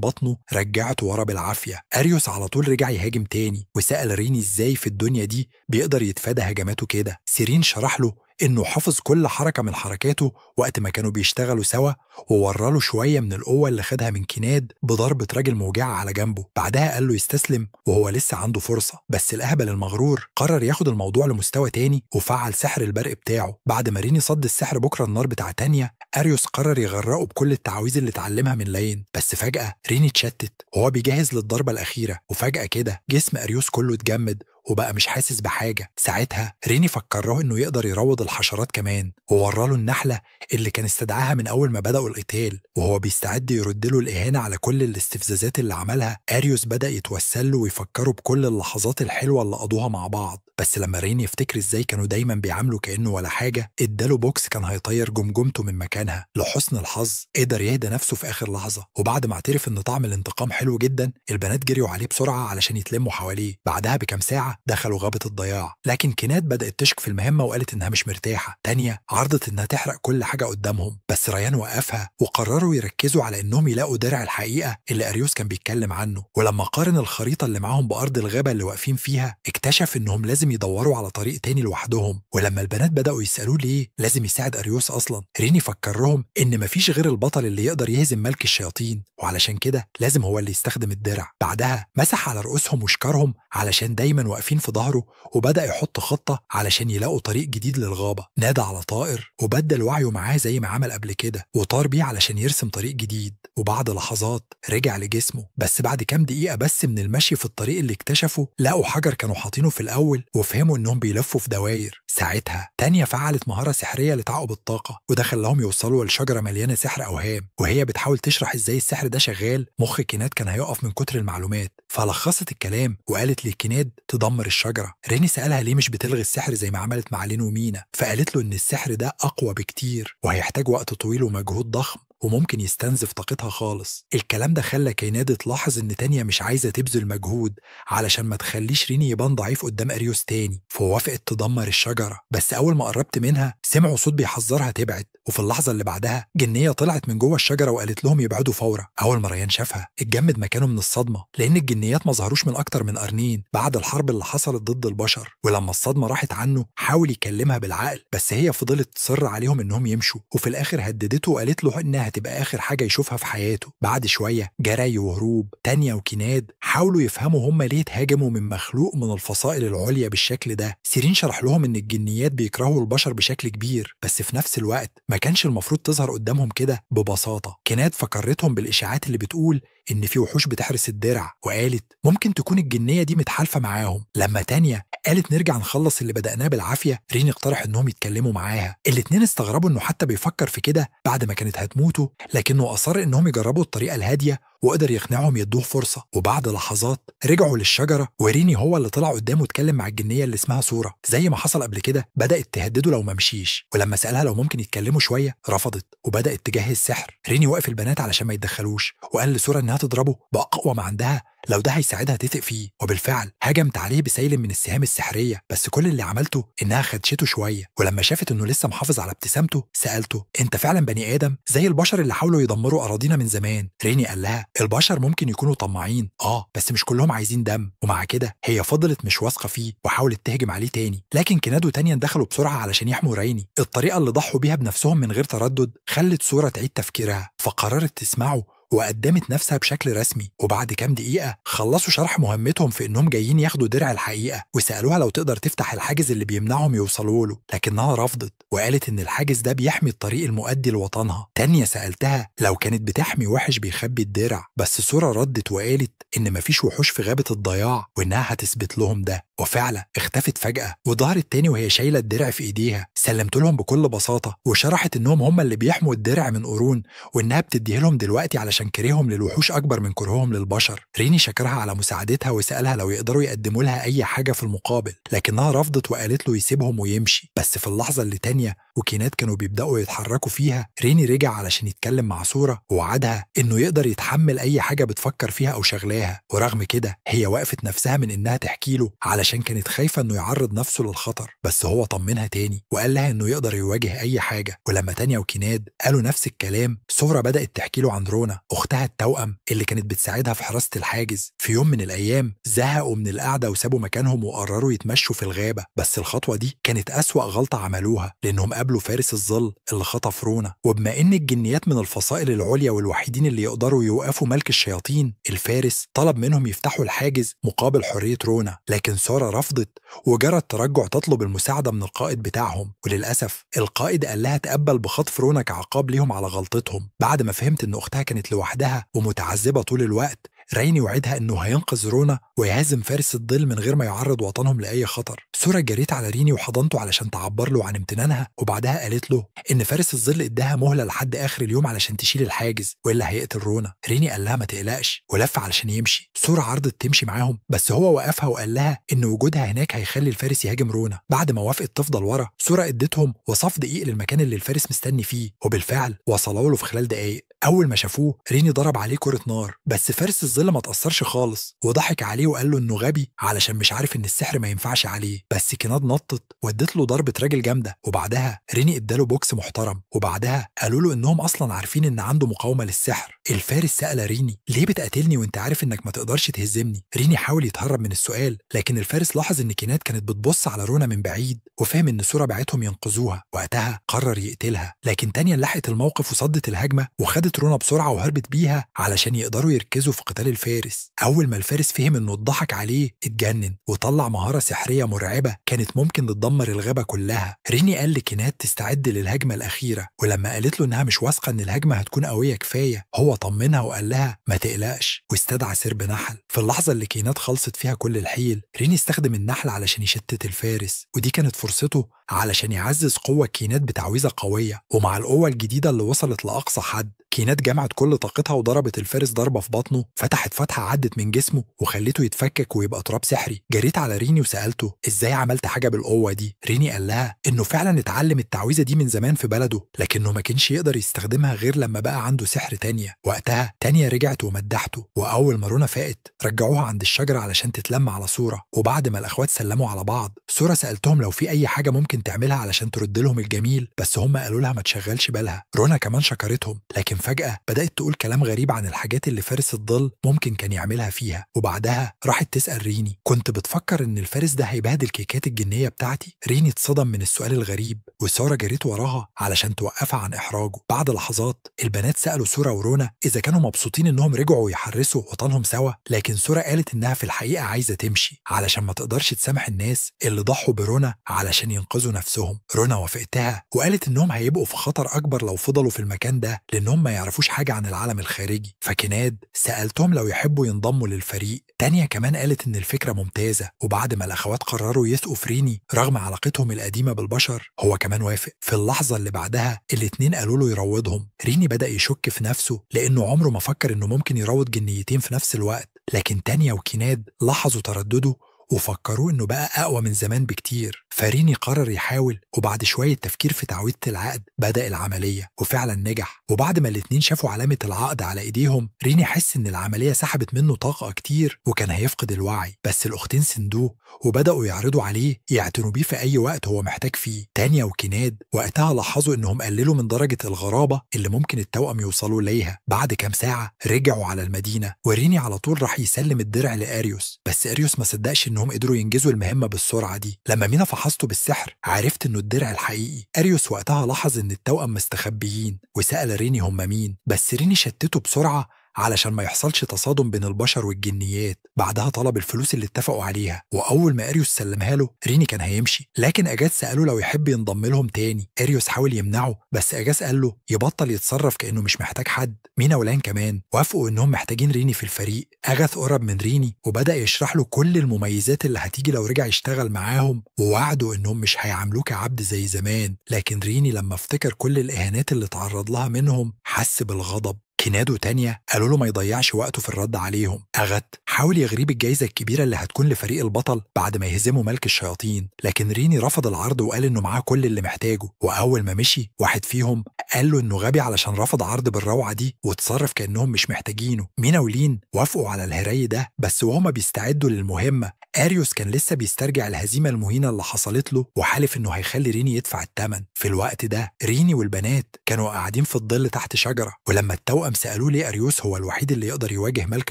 بطنه. رجعته ورا بالعافية. أريوس على طول رجع يهاجم تاني وسأل ريني إزاي في الدنيا دي بيقدر يتفادى هجماته كده. سيرين شرح له إنه حافظ كل حركة من حركاته وقت ما كانوا بيشتغلوا سوا، ووراله شوية من القوة اللي خدها من كيناد بضربة راجل موجعة على جنبه. بعدها قال له يستسلم وهو لسه عنده فرصة، بس الأهبل المغرور قرر ياخد الموضوع لمستوى تاني وفعل سحر البرق بتاعه. بعد ما ريني صد السحر بكرة النار بتاع تانيا، أريوس قرر يغرقه بكل التعاويذ اللي اتعلمها من لاين. بس فجأة ريني اتشتت وهو بيجهز للضربة الأخيرة، وفجأة كده جسم أريوس كله اتجمد وبقى مش حاسس بحاجة. ساعتها ريني فكره إنه يقدر يروض الحشرات كمان، ووراله النحلة اللي كان استدعاها من أول ما بدأوا القتال، وهو بيستعد يرد له الإهانة على كل الاستفزازات اللي عملها. أريوس بدأ يتوسل له ويفكره بكل اللحظات الحلوة اللي قضوها مع بعض. بس لما ريني يفتكر ازاي كانوا دايما بيعاملوا كأنه ولا حاجة، اداله بوكس كان هيطير جمجمته من مكانها. لحسن الحظ قدر يهدى نفسه في آخر لحظة، وبعد ما اعترف ان طعم الانتقام حلو جدا، البنات جريوا عليه بسرعة علشان يتلموا حواليه. بعدها بكام ساعة دخلوا غابة الضياع، لكن كينات بدأت تشك في المهمة وقالت انها مش مرتاحة. تانية عرضت انها تحرق كل حاجة قدامهم، بس ريان وقفها وقرروا يركزوا على انهم يلاقوا درع الحقيقة اللي أريوس كان بيتكلم عنه. ولما قارن الخريطة اللي معاهم بأرض الغابة اللي واقفين فيها، اكتشف انهم لازم يدوروا على طريق تاني لوحدهم. ولما البنات بدأوا يسألوه ليه لازم يساعد أريوس أصلا، ريني فكرهم إن مفيش غير البطل اللي يقدر يهزم ملك الشياطين، وعلشان كده لازم هو اللي يستخدم الدرع. بعدها مسح على رؤوسهم وشكرهم علشان دايما واقفين في ظهره، وبدأ يحط خطة علشان يلاقوا طريق جديد للغابة. نادى على طائر وبدل وعيه معاه زي ما عمل قبل كده، وطار بيه علشان يرسم طريق جديد. وبعد لحظات رجع لجسمه، بس بعد كام دقيقة بس من المشي في الطريق اللي اكتشفوا، لقوا حجر كانوا حاطينه في الأول وفهموا إنهم بيلفوا في دواير. ساعتها تانية فعلت مهارة سحرية لتعقب الطاقة، وده خلاهم يوصلوا لشجرة مليانة سحر أوهام. وهي بتحاول تشرح إزاي السحر ده شغال، مخ كيناد كان هيقف من كتر المعلومات، فلخصت الكلام وقالت لكيناد تدمر الشجرة. ريني سألها ليه مش بتلغي السحر زي ما عملت مع لين ومينا، فقالت له إن السحر ده أقوى بكتير وهيحتاج وقت طويل ومجهود ضخم وممكن يستنزف طاقتها خالص. الكلام ده خلى كيناد تلاحظ ان تانية مش عايزة تبذل مجهود علشان ما تخليش ريني يبان ضعيف قدام أريوس تاني، فوافقت تدمر الشجرة. بس أول ما قربت منها سمعوا صوت بيحذرها تبعد، وفي اللحظة اللي بعدها جنية طلعت من جوه الشجرة وقالت لهم يبعدوا فورا. أول ما ريان شافها اتجمد مكانه من الصدمة، لأن الجنيات ما ظهروش من أكتر من قرنين بعد الحرب اللي حصلت ضد البشر. ولما الصدمة راحت عنه حاول يكلمها بالعقل، بس هي فضلت تصر عليهم إنهم يمشوا، وفي الآخر هددته وقالت له إنها هتبقى آخر حاجة يشوفها في حياته. بعد شوية جري وهروب، تانية وكيناد حاولوا يفهموا هم ليه اتهاجموا من مخلوق من الفصائل العليا بالشكل ده. سيرين شرح لهم ان الجنيات بيكرهوا البشر بشكل كبير، بس في نفس الوقت ما كانش المفروض تظهر قدامهم كده ببساطة. كيناد فكرتهم بالإشاعات اللي بتقول ان في وحوش بتحرس الدرع، وقالت ممكن تكون الجنية دي متحالفة معاهم. لما تانية قالت نرجع نخلص اللي بدأناه بالعافية، رين اقترح انهم يتكلموا معاها. الاتنين استغربوا انه حتى بيفكر في كده بعد ما كانت هتموته، لكنه أصر انهم يجربوا الطريقة الهادية وقدر يقنعهم يدوه فرصة. وبعد لحظات رجعوا للشجرة وريني هو اللي طلع قدامه اتكلم مع الجنية اللي اسمها سورة. زي ما حصل قبل كده بدأت تهدده لو ما مشيش، ولما سألها لو ممكن يتكلموا شوية رفضت وبدأت تجهز سحر. ريني وقف البنات علشان ما يتدخلوش وقال لسورة انها تضربه بأقوى ما عندها لو ده هيساعدها تثق فيه. وبالفعل هجمت عليه بسيل من السهام السحرية، بس كل اللي عملته انها خدشته شوية. ولما شافت انه لسه محافظ على ابتسامته سألته انت فعلا بني آدم زي البشر اللي حاولوا يدمروا أراضينا من زمان؟ ريني قال لها البشر ممكن يكونوا طماعين بس مش كلهم عايزين دم. ومع كده هي فضلت مش واثقة فيه وحاولت تهجم عليه تاني، لكن كيناد وتانية دخلوا بسرعة علشان يحموا ريني. الطريقة اللي ضحوا بيها بنفسهم من غير تردد خلت سورة تعيد تفكيرها، فقررت تسمعه وقدمت نفسها بشكل رسمي. وبعد كام دقيقة خلصوا شرح مهمتهم في انهم جايين ياخدوا درع الحقيقة، وسألوها لو تقدر تفتح الحاجز اللي بيمنعهم يوصلوا له، لكنها رفضت وقالت ان الحاجز ده بيحمي الطريق المؤدي لوطنها. تانية سألتها لو كانت بتحمي وحش بيخبي الدرع، بس سورة ردت وقالت ان مفيش وحوش في غابة الضياع وانها هتثبت لهم ده. وفعلا اختفت فجأة وظهرت تاني وهي شايلة الدرع في ايديها. سلمت لهم بكل بساطة وشرحت انهم هم اللي بيحموا الدرع من قرون، وانها بتديه لهم دلوقتي علشان كرههم للوحوش اكبر من كرههم للبشر. ريني شكرها على مساعدتها وسألها لو يقدروا يقدموا لها اي حاجة في المقابل، لكنها رفضت وقالت له يسيبهم ويمشي. بس في اللحظة اللي تانية وكينات كانوا بيبدأوا يتحركوا فيها، ريني رجع علشان يتكلم مع سورة ووعدها انه يقدر يتحمل اي حاجة بتفكر فيها او شغلاها. ورغم كده هي وقفت نفسها من انها تحكي له علشان كانت خايفة انه يعرض نفسه للخطر، بس هو طمنها تاني وقال لها انه يقدر يواجه اي حاجة. ولما تانيا وكيناد قالوا نفس الكلام، سورة بدأت تحكي له عن رونا اختها التوأم اللي كانت بتساعدها في حراسة الحاجز. في يوم من الايام زهقوا من القعدة وسابوا مكانهم وقرروا يتمشوا في الغابة، بس الخطوة دي كانت أسوأ غلطة عملوها لانهم قابلوا فارس الظل اللي خطف رونا. وبما ان الجنيات من الفصائل العليا والوحيدين اللي يقدروا يوقفوا ملك الشياطين، الفارس طلب منهم يفتحوا الحاجز مقابل حرية رونا، لكن سارة رفضت وجرى الترجع تطلب المساعدة من القائد بتاعهم. وللأسف القائد قال لها تقبل بخطف رونا كعقاب ليهم على غلطتهم. بعد ما فهمت ان اختها كانت لوحدها ومتعذبة طول الوقت، ريني وعدها انه هينقذ رونا ويهزم فارس الظل من غير ما يعرض وطنهم لاي خطر. سورة جريت على ريني وحضنته علشان تعبر له عن امتنانها، وبعدها قالت له ان فارس الظل اداها مهله لحد اخر اليوم علشان تشيل الحاجز والا هيقتل رونا. ريني قال لها ما تقلقش ولف علشان يمشي. سورة عرضت تمشي معاهم بس هو وقفها وقال لها ان وجودها هناك هيخلي الفارس يهاجم رونا. بعد ما وافقت تفضل ورا، سورة ادتهم وصف دقيق للمكان اللي الفارس مستني فيه، وبالفعل وصلوا له في خلال دقايق. اول ما شافوه ريني ضرب عليه كرة نار، بس فارس الظل ما تأثرش خالص وضحك عليه وقال له انه غبي علشان مش عارف ان السحر ما ينفعش عليه. بس كيناد نطت وادت له ضربة راجل جامدة، وبعدها ريني اداله بوكس محترم. وبعدها قالوا له انهم اصلا عارفين ان عنده مقاومة للسحر. الفارس سأل ريني ليه بتقاتلني وانت عارف انك ما تقدرش تهزمني؟ ريني حاول يتهرب من السؤال، لكن الفارس لاحظ ان كيناد كانت بتبص على رونا من بعيد وفهم ان سورة بعتهم ينقذوها. وقتها قرر يقتلها، لكن تانيا لحقت الموقف وصدت الهجمة وخدت رونا بسرعة وهربت بيها علشان يقدروا يركزوا في قتال الفارس. اول ما الفارس فهم انه اتضحك عليه اتجنن وطلع مهارة سحرية مرعبة كانت ممكن تدمر الغابة كلها. ريني قال لكيناد تستعد للهجمة الأخيرة، ولما قالت له انها مش واثقة ان الهجمة هتكون قوية كفاية، هو طمنها وقال لها ما تقلقش واستدعى سرب نحل. في اللحظة اللي كيناد خلصت فيها كل الحيل، ريني استخدم النحل علشان يشتت الفارس، ودي كانت فرصته علشان يعزز قوة كيناد بتعويذة قوية. ومع القوة الجديدة اللي وصلت لأقصى حد، كيناد جمعت كل طاقتها وضربت الفارس ضربة في بطنه فتحت فتحة عدت من جسمه وخلته يتفكك ويبقى تراب سحري. جريت على ريني وسألته ازاي عملت حاجة بالقوة دي؟ ريني قال لها انه فعلا اتعلم التعويذة دي من زمان في بلده، لكنه ما كانش يقدر يستخدمها غير لما بقى عنده سحر تانية. وقتها تانية رجعت ومدحته، واول ما رونا فاقت رجعوها عند الشجرة علشان تتلم على سورة. وبعد ما الاخوات سلموا على بعض، سورة سألتهم لو في اي حاجة ممكن تعملها علشان ترد لهم الجميل، بس هم قالوا لها ما تشغلش بالها. رونا كمان شكرتهم، لكن فجأة بدأت تقول كلام غريب عن الحاجات اللي فارس الظل ممكن كان يعملها فيها. وبعدها راحت تسأل ريني كنت بتفكر ان الفارس ده هيبهدل كيكات الجنية بتاعتي؟ ريني اتصدم من السؤال الغريب وسارة جريت وراها علشان توقفها عن إحراجه. بعد لحظات البنات سألوا سورة ورونا إذا كانوا مبسوطين إنهم رجعوا يحرسوا وطنهم سوا، لكن سورة قالت إنها في الحقيقة عايزة تمشي علشان ما تقدرش تسامح الناس اللي ضحوا برونا علشان ينقذوا نفسهم. رونا وافقتها وقالت إنهم هيبقوا في خطر أكبر لو فضلوا في المكان ده لأنهم ما يعرفوش حاجة عن العالم الخارجي. فكيناد سألتهم لو يحبوا ينضموا للفريق. تانية كمان قالت إن الفكرة ممتازة، وبعد ما الأخوات قرروا يثقوا في ريني رغم علاقتهم القديمة بالبشر، هو كمان وافق. في اللحظة اللي بعدها الاتنين قالوا له يروضهم. ريني بدأ يشك في نفسه لأنه عمره ما فكر إنه ممكن يروض جنيتين في نفس الوقت، لكن تانية وكيناد لاحظوا تردده وفكروا إنه بقى أقوى من زمان بكتير. فريني قرر يحاول، وبعد شوية تفكير في تعويضة العقد بدأ العملية وفعلا نجح. وبعد ما الاتنين شافوا علامة العقد على إيديهم، ريني حس إن العملية سحبت منه طاقة كتير وكان هيفقد الوعي، بس الأختين سندوه وبدأوا يعرضوا عليه يعتنوا بيه في أي وقت هو محتاج فيه. تانية وكيناد وقتها لاحظوا إنهم قللوا من درجة الغرابة اللي ممكن التوأم يوصلوا ليها. بعد كام ساعة رجعوا على المدينة، وريني على طول راح يسلم الدرع لأريوس، بس أريوس ما صدقش إنهم قدروا ينجزوا المهمة بالسرعة دي. لما مينا فحصته بالسحر عرفت إنه الدرع الحقيقي. أريوس وقتها لاحظ إن التوأم مستخبيين وسأل ريني هم مين، بس ريني شتته بسرعة علشان ما يحصلش تصادم بين البشر والجنيات. بعدها طلب الفلوس اللي اتفقوا عليها، وأول ما أريوس سلمها له ريني كان هيمشي، لكن أجاس سأله لو يحب ينضم لهم تاني. أريوس حاول يمنعه، بس أجاس قال له يبطل يتصرف كأنه مش محتاج حد. مينا ولان كمان وافقوا إنهم محتاجين ريني في الفريق. أغاث قرب من ريني وبدأ يشرح له كل المميزات اللي هتيجي لو رجع يشتغل معاهم، ووعدوا إنهم مش هيعاملوه كعبد زي زمان. لكن ريني لما افتكر كل الإهانات اللي تعرض لها منهم حس بالغضب. كيناد وتانيا قالوا له ما يضيعش وقته في الرد عليهم. أغت حاول يغريه بالجايزة الكبيرة اللي هتكون لفريق البطل بعد ما يهزموا ملك الشياطين، لكن ريني رفض العرض وقال إنه معاه كل اللي محتاجه. وأول ما مشي واحد فيهم قال له إنه غبي علشان رفض عرض بالروعة دي وتصرف كأنهم مش محتاجينه. مينا ولين وافقوا على الهري ده، بس وهما بيستعدوا للمهمة أريوس كان لسه بيسترجع الهزيمة المهينة اللي حصلت له، وحالف إنه هيخلي ريني يدفع الثمن. في الوقت ده ريني والبنات كانوا قاعدين في الظل تحت شجرة، ولما التوأم سألوه ليه أريوس هو الوحيد اللي يقدر يواجه ملك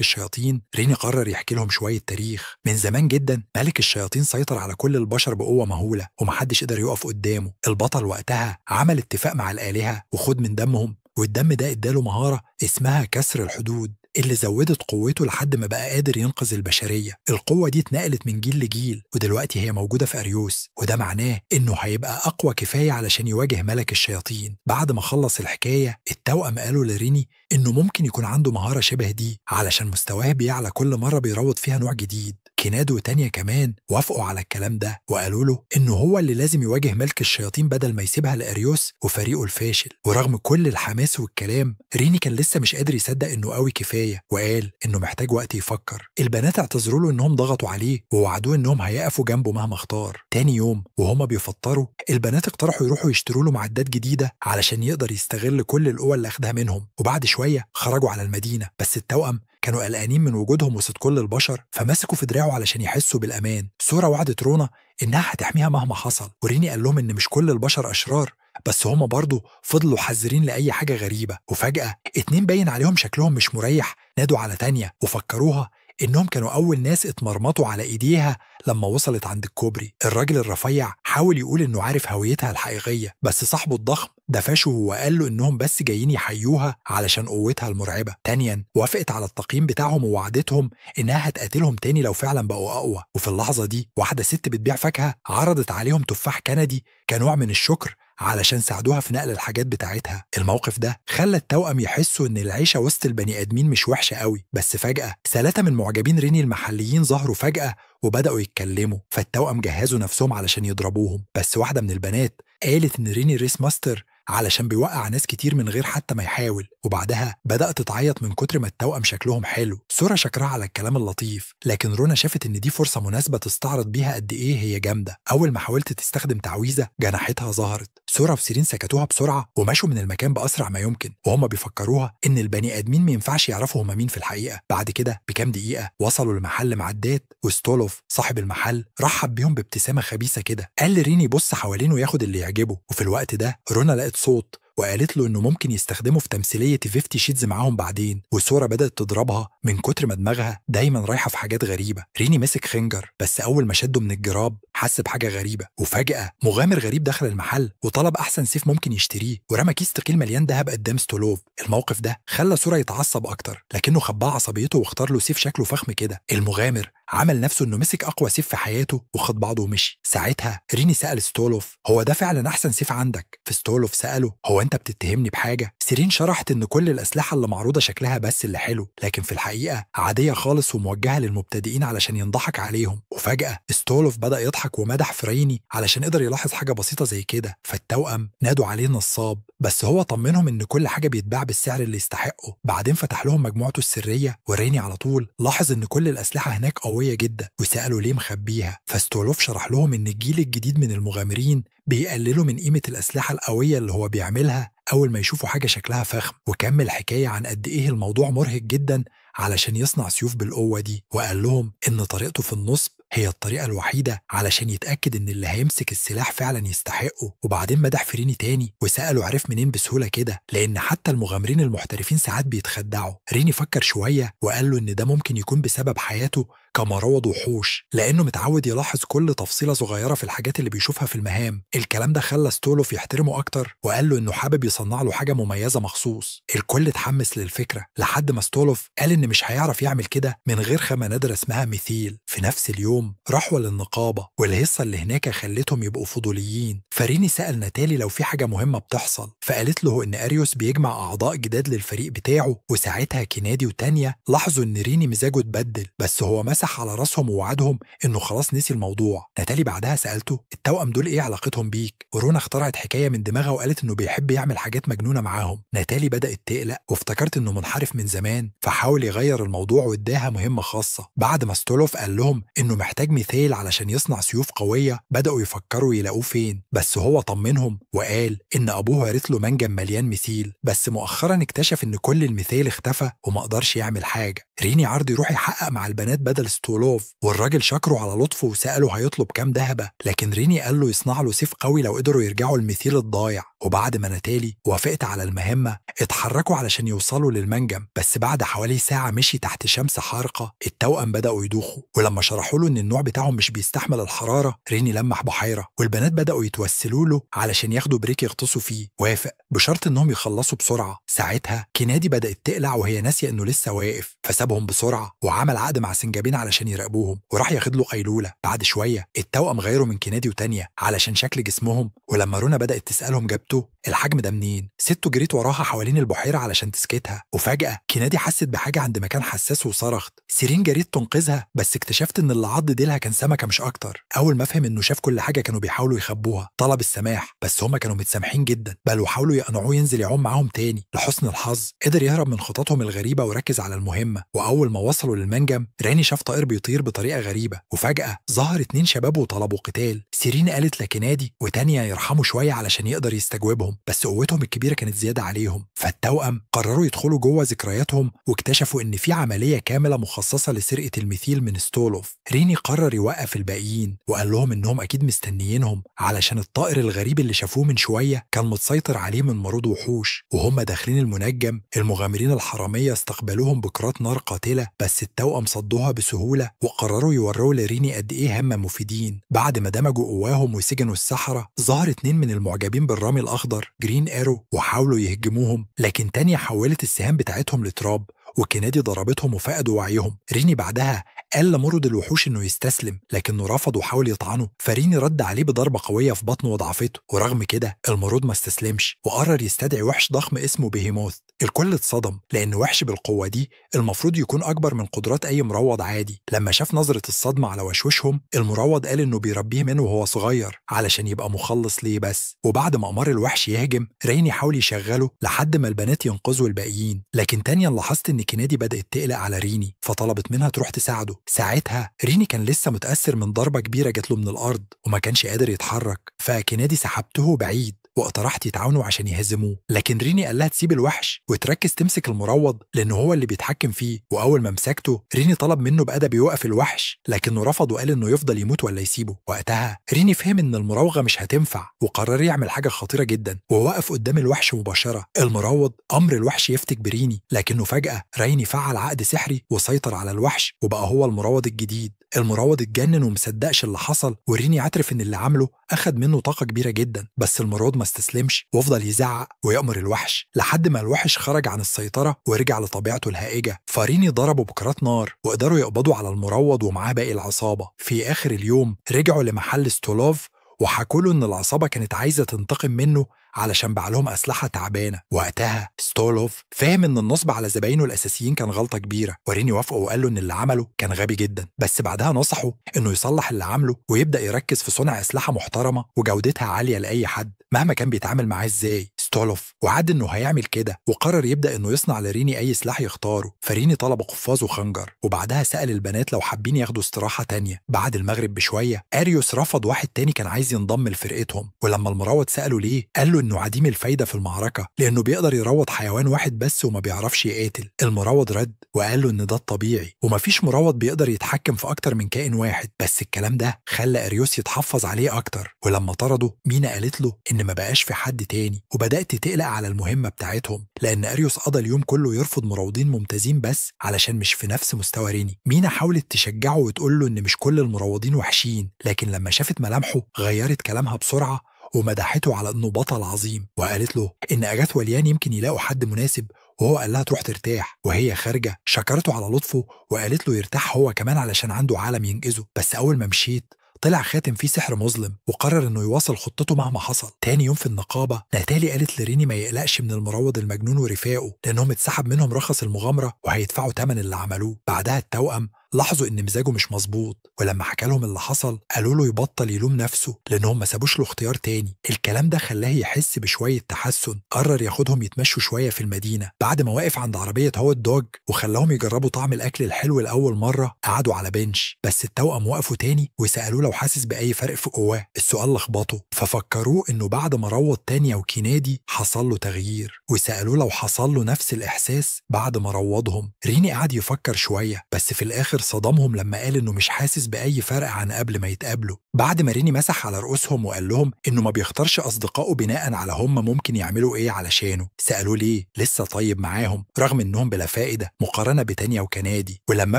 الشياطين، ريني قرر يحكي لهم شوية تاريخ. من زمان جدا ملك الشياطين سيطر على كل البشر بقوة مهولة ومحدش قدر يقف قدامه. البطل وقتها عمل اتفاق مع الآلهة وخد من دمهم، والدم ده اداله مهارة اسمها كسر الحدود اللي زودت قوته لحد ما بقى قادر ينقذ البشرية. القوة دي اتنقلت من جيل لجيل، ودلوقتي هي موجودة في أريوس، وده معناه إنه هيبقى أقوى كفاية علشان يواجه ملك الشياطين. بعد ما خلص الحكاية التوأم قالوا لريني إنه ممكن يكون عنده مهارة شبه دي علشان مستواه بيعلى كل مرة بيروض فيها نوع جديد. كيناد وتانيا كمان وافقوا على الكلام ده وقالوا له إنه هو اللي لازم يواجه ملك الشياطين بدل ما يسيبها لأريوس وفريقه الفاشل. ورغم كل الحماس والكلام ريني كان لسه مش قادر يصدق إنه قوي كفاية، وقال إنه محتاج وقت يفكر. البنات اعتذروا له إنهم ضغطوا عليه ووعدوه إنهم هيقفوا جنبه مهما اختار. تاني يوم وهما بيفطروا البنات اقترحوا يروحوا يشتروا له معدات جديدة علشان يقدر يستغل كل القوة اللي أخدها منهم. وبعد شوية خرجوا على المدينة، بس التوأم كانوا قلقانين من وجودهم وسط كل البشر، فمسكوا في دراعه علشان يحسوا بالأمان. سورا وعدت رونا إنها هتحميها مهما حصل، وريني قال لهم إن مش كل البشر أشرار، بس هما برضو فضلوا حذرين لأي حاجة غريبة. وفجأة اتنين باين عليهم شكلهم مش مريح نادوا على تانيا وفكروها إنهم كانوا أول ناس اتمرمطوا على إيديها لما وصلت عند الكوبري. الراجل الرفيع حاول يقول إنه عارف هويتها الحقيقية، بس صاحبه الضخم دفشه وقال له إنهم بس جايين يحيوها علشان قوتها المرعبة. تانيا وافقت على التقييم بتاعهم ووعدتهم إنها هتقاتلهم تاني لو فعلا بقوا أقوى. وفي اللحظة دي واحدة ست بتبيع فاكهة عرضت عليهم تفاح كندي كنوع من الشكر علشان ساعدوها في نقل الحاجات بتاعتها. الموقف ده خلى التوأم يحسوا ان العيشة وسط البني ادمين مش وحشة قوي. بس فجأة 3 من معجبين ريني المحليين ظهروا فجأة وبدأوا يتكلموا، فالتوأم جهزوا نفسهم علشان يضربوهم. بس واحدة من البنات قالت ان ريني ريس ماستر علشان بيوقع ناس كتير من غير حتى ما يحاول، وبعدها بدأت تعيط من كتر ما التوأم شكلهم حلو. سورا شكرها على الكلام اللطيف، لكن رونا شافت ان دي فرصة مناسبة تستعرض بيها قد ايه هي جامدة. اول ما حاولت تستخدم تعويذة جناحتها ظهرت. سورا وسيرين سكتوها بسرعة ومشوا من المكان بأسرع ما يمكن، وهم بيفكروها ان البني ادمين ما ينفعش يعرفوا هم مين في الحقيقة. بعد كده بكام دقيقة وصلوا لمحل معدات، وستولوف صاحب المحل رحب بيهم بابتسامة خبيثة كده. قال لريني يبص حوالينه وياخد اللي يعجبه. وفي الوقت ده رونا لقت صوت وقالت له إنه ممكن يستخدمه في تمثيلية 50 شيتز معاهم بعدين. وسورا بدأت تضربها من كتر ما دماغها دايما رايحة في حاجات غريبة. ريني مسك خنجر، بس أول ما شده من الجراب حس بحاجة غريبة. وفجأة مغامر غريب دخل المحل وطلب أحسن سيف ممكن يشتريه، ورمى كيس تقيل مليان دهب قدام ستولوف. الموقف ده خلى سورا يتعصب أكتر، لكنه خباه عصبيته واختار له سيف شكله فخم كده. المغامر عمل نفسه إنه مسك أقوى سيف في حياته وخد بعضه ومشي. ساعتها ريني سأل ستولوف هو ده فعلا أحسن سيف عندك؟ فستولوف سأله هو أنت بتتهمني بحاجة؟ سيرين شرحت إن كل الأسلحة اللي معروضة شكلها بس اللي حلو، لكن في الحقيقة عادية خالص وموجهة للمبتدئين علشان ينضحك عليهم. وفجأة ستولوف بدأ يضحك ومدح في ريني علشان قدر يلاحظ حاجة بسيطة زي كده. فالتوأم نادوا عليه نصاب، بس هو طمنهم إن كل حاجة بيتباع بالسعر اللي يستحقه. بعدين فتح لهم مجموعته السرية، وريني على طول لاحظ إن كل الأسلحة هناك قوية جدا وسألوا ليه مخبيها. فستولوف شرح لهم إن الجيل الجديد من المغامرين بيقللوا من قيمة الأسلحة القوية اللي هو بيعملها أول ما يشوفوا حاجة شكلها فخم. وكمل حكاية عن قد إيه الموضوع مرهق جدا علشان يصنع سيوف بالقوة دي، وقال لهم إن طريقته في النصب هي الطريقة الوحيدة علشان يتأكد إن اللي هيمسك السلاح فعلا يستحقه. وبعدين مدح في ريني تاني وسأله عرف منين بسهولة كده، لأن حتى المغامرين المحترفين ساعات بيتخدعوا. ريني فكر شوية وقال له إن ده ممكن يكون بسبب حياته كمراوض وحوش، لأنه متعود يلاحظ كل تفصيلة صغيرة في الحاجات اللي بيشوفها في المهام. الكلام ده خلى ستولوف يحترمه أكتر وقال له إنه حابب يصنع له حاجة مميزة مخصوص. الكل اتحمس للفكرة لحد ما ستولوف قال إن مش هيعرف يعمل كده من غير خامة نادرة اسمها ميثيل. في نفس اليوم راحوا للنقابة، والهيصة اللي هناك خلتهم يبقوا فضوليين. فريني سأل ناتالي لو في حاجة مهمة بتحصل، فقالت له إن أريوس بيجمع أعضاء جداد للفريق بتاعه. وساعتها كينادي وتانيا لاحظوا إن ريني مزاجه اتبدل، بس هو مسح على راسهم ووعدهم إنه خلاص نسي الموضوع. ناتالي بعدها سألته التوأم دول إيه علاقتهم بيك؟ ورونا اخترعت حكاية من دماغها وقالت إنه بيحب يعمل حاجات مجنونة معاهم. ناتالي بدأت تقلق وافتكرت إنه منحرف من زمان، فحاول يغير الموضوع واداها مهمة خاصة. بعد ما ستولوف قال لهم إنه محتاج ميثيل علشان يصنع سيوف قوية، بدأوا يفكروا يلاقوه فين، بس هو طمنهم وقال إن أبوه ورث له منجم مليان ميثيل، بس مؤخرا اكتشف إن كل الميثيل اختفى وما قدرش يعمل حاجة. ريني عرض يروح يحقق مع البنات بدل ستولوف، والراجل شكره على لطفه وسأله هيطلب كام دهبة، لكن ريني قال له يصنع له سيف قوي لو قدروا يرجعوا الميثيل الضايع. وبعد ما ناتالي وافقت على المهمة اتحركوا علشان يوصلوا للمنجم، بس بعد حوالي ساعة مشي تحت شمس حارقة التوأم بدأوا يدوخوا، ولما شرحوا له إن النوع بتاعهم مش بيستحمل الحرارة ريني لمح بحيرة، والبنات بدأوا يتوسلوا له علشان ياخدوا بريك يغطسوا فيه. وافق بشرط إنهم يخلصوا بسرعة. ساعتها كينادي بدأت تقلع وهي ناسية إنه لسه واقف، فسابهم بسرعة وعمل عقد مع سنجابين علشان يراقبوهم، وراح ياخد له قيلولة. بعد شوية التوأم غيروا من كينادي وتانيا علشان شكل جسمهم، ولما رونا بدأت تسألهم جابته الحجم ده منين، سته جريت وراها حوالين البحيرة علشان تسكتها. وفجأة كينادي حست بحاجة عند مكان حساس وصرخت. سيرين جريت تنقذها، بس اكتشفت ان اللي عض ديلها كان سمكة مش اكتر. اول ما فهم انه شاف كل حاجة كانوا بيحاولوا يخبوها طلب السماح، بس هما كانوا متسامحين جدا، بل وحاولوا يقنعوه ينزل يعوم معاهم تاني. لحسن الحظ قدر يهرب من خططهم الغريبة وركز على المهمة. واول ما وصلوا للمنجم راني شاف طائر بيطير بطريقة غريبة، وفجأة ظهر 2 شباب وطلبوا قتال. سيرين قالت لكينادي وتانيا يرحموا شوية علشان يقدر يستجوبهم، بس قوتهم الكبيرة كانت زيادة عليهم. فالتوأم قرروا يدخلوا جوه ذكرياتهم واكتشفوا ان في عملية كاملة مخصصة لسرقة الميثيل من ستولوف. ريني قرر يوقف الباقيين وقال لهم انهم اكيد مستنيينهم علشان الطائر الغريب اللي شافوه من شوية كان متسيطر عليه من مرود وحوش. وهم داخلين المنجم المغامرين الحرامية استقبلوهم بكرات نار قاتلة، بس التوأم صدوها بسهولة وقرروا يوروا لريني قد ايه هم مفيدين. بعد ما دمجوا قواهم وسجنوا السحرة ظهر 2 من المعجبين بالرمي الاخضر جرين ايرو وحاولوا يهجموهم، لكن تانية حولت السهام بتاعتهم لتراب وكينادي ضربتهم وفقدوا وعيهم. ريني بعدها قال لمرد الوحوش انه يستسلم، لكنه رفض وحاول يطعنه، فريني رد عليه بضربة قوية في بطنه وضعفته. ورغم كده المرود ما استسلمش وقرر يستدعي وحش ضخم اسمه بيهيموث. الكل اتصدم لان وحش بالقوة دي المفروض يكون اكبر من قدرات اي مروض عادي. لما شاف نظرة الصدمة على وشوشهم المروض قال انه بيربيه منه وهو صغير علشان يبقى مخلص ليه بس. وبعد ما امر الوحش يهجم ريني حاول يشغله لحد ما البنات ينقذوا الباقيين، لكن تانيا لاحظت ان كينادي بدأت تقلق على ريني فطلبت منها تروح تساعده. ساعتها ريني كان لسه متأثر من ضربة كبيرة جات له من الأرض وما كانش قادر يتحرك، فكينادي سحبته بعيد واقترحت يتعاونوا عشان يهزموه، لكن ريني قال لها تسيب الوحش وتركز تمسك المروض لأنه هو اللي بيتحكم فيه. وأول ما مسكته ريني طلب منه بأدب يوقف الوحش، لكنه رفض وقال إنه يفضل يموت ولا يسيبه. وقتها ريني فهم إن المراوغة مش هتنفع وقرر يعمل حاجة خطيرة جدا ووقف قدام الوحش مباشرة. المراوض أمر الوحش يفتك بريني، لكنه فجأة ريني فعل عقد سحري وسيطر على الوحش وبقى هو المراوض الجديد. المراوض اتجنن ومصدقش اللي حصل، وريني عترف ان اللي عمله اخد منه طاقة كبيرة جدا، بس المراوض ما استسلمش وفضل يزعق ويأمر الوحش لحد ما الوحش خرج عن السيطرة ورجع لطبيعته الهائجة. فريني ضربوا بكرات نار وقدروا يقبضوا على المراوض ومعاه باقي العصابة. في آخر اليوم رجعوا لمحل ستولوف وحكوا له ان العصابة كانت عايزة تنتقم منه علشان باع لهم أسلحة تعبانة. وقتها ستولوف فهم إن النصب على زباينه الأساسيين كان غلطة كبيرة، وريني وافقه وقال له إن اللي عمله كان غبي جدا، بس بعدها نصحه إنه يصلح اللي عمله ويبدأ يركز في صنع أسلحة محترمة وجودتها عالية لأي حد مهما كان بيتعامل معاه إزاي. ستولوف، وعد إنه هيعمل كده وقرر يبدأ إنه يصنع لريني أي سلاح يختاره. فريني طلب قفاز وخنجر، وبعدها سأل البنات لو حابين ياخدوا استراحة تانية. بعد المغرب بشوية أريوس رفض واحد تاني كان عايز ينضم لفرقتهم، ولما المراوض سأله ليه قال له إنه عديم الفايدة في المعركة لأنه بيقدر يروض حيوان واحد بس وما بيعرفش يقاتل. المراوض رد وقال له إن ده الطبيعي ومفيش مراوض بيقدر يتحكم في أكتر من كائن واحد، بس الكلام ده خلى أريوس يتحفظ عليه أكتر. ولما طرده مينا قالت له إن ما بقاش في حد تاني، وبدأت تقلق على المهمة بتاعتهم لأن أريوس قضى اليوم كله يرفض مراوضين ممتازين بس علشان مش في نفس مستوى ريني. مينا حاولت تشجعه وتقول له إن مش كل المراوضين وحشين، لكن لما شافت ملامحه غيرت كلامها بسرعة ومدحته على إنه بطل عظيم، وقالت له إن أجاث وليان يمكن يلاقوا حد مناسب، وهو قال لها تروح ترتاح. وهي خارجة شكرته على لطفه وقالت له يرتاح هو كمان علشان عنده عالم ينقذه. بس أول ما مشيت طلع خاتم فيه سحر مظلم وقرر انه يواصل خطته مهما حصل. تاني يوم في النقابة ناتالي قالت لريني ما يقلقش من المراوض المجنون ورفاقه لانهم اتسحب منهم رخص المغامرة وهيدفعوا ثمن اللي عملوه. بعدها التوأم لاحظوا ان مزاجه مش مظبوط، ولما حكى لهم اللي حصل قالوا له يبطل يلوم نفسه لانهم ما سابوش له اختيار تاني. الكلام ده خلاه يحس بشويه تحسن، قرر ياخدهم يتمشوا شويه في المدينه. بعد ما وقف عند عربيه هوت دوج وخلاهم يجربوا طعم الاكل الحلو لاول مره قعدوا على بنش، بس التوأم وقفوا تاني وسالوه لو حاسس باي فرق في جواه. السؤال لخبطه ففكروه انه بعد ما روض تانيا وكينادي حصل له تغيير، وسالوه لو حصل له نفس الاحساس بعد ما روضهم. ريني قعد يفكر شويه بس في الاخر صدمهم لما قال انه مش حاسس باي فرق عن قبل ما يتقابلوا. بعد ما ريني مسح على رؤوسهم وقال لهم انه ما بيختارش اصدقائه بناء على هم ممكن يعملوا ايه علشانه، سالوه ليه لسه طيب معاهم رغم انهم بلا فائده مقارنه بتانيا وكنادي. ولما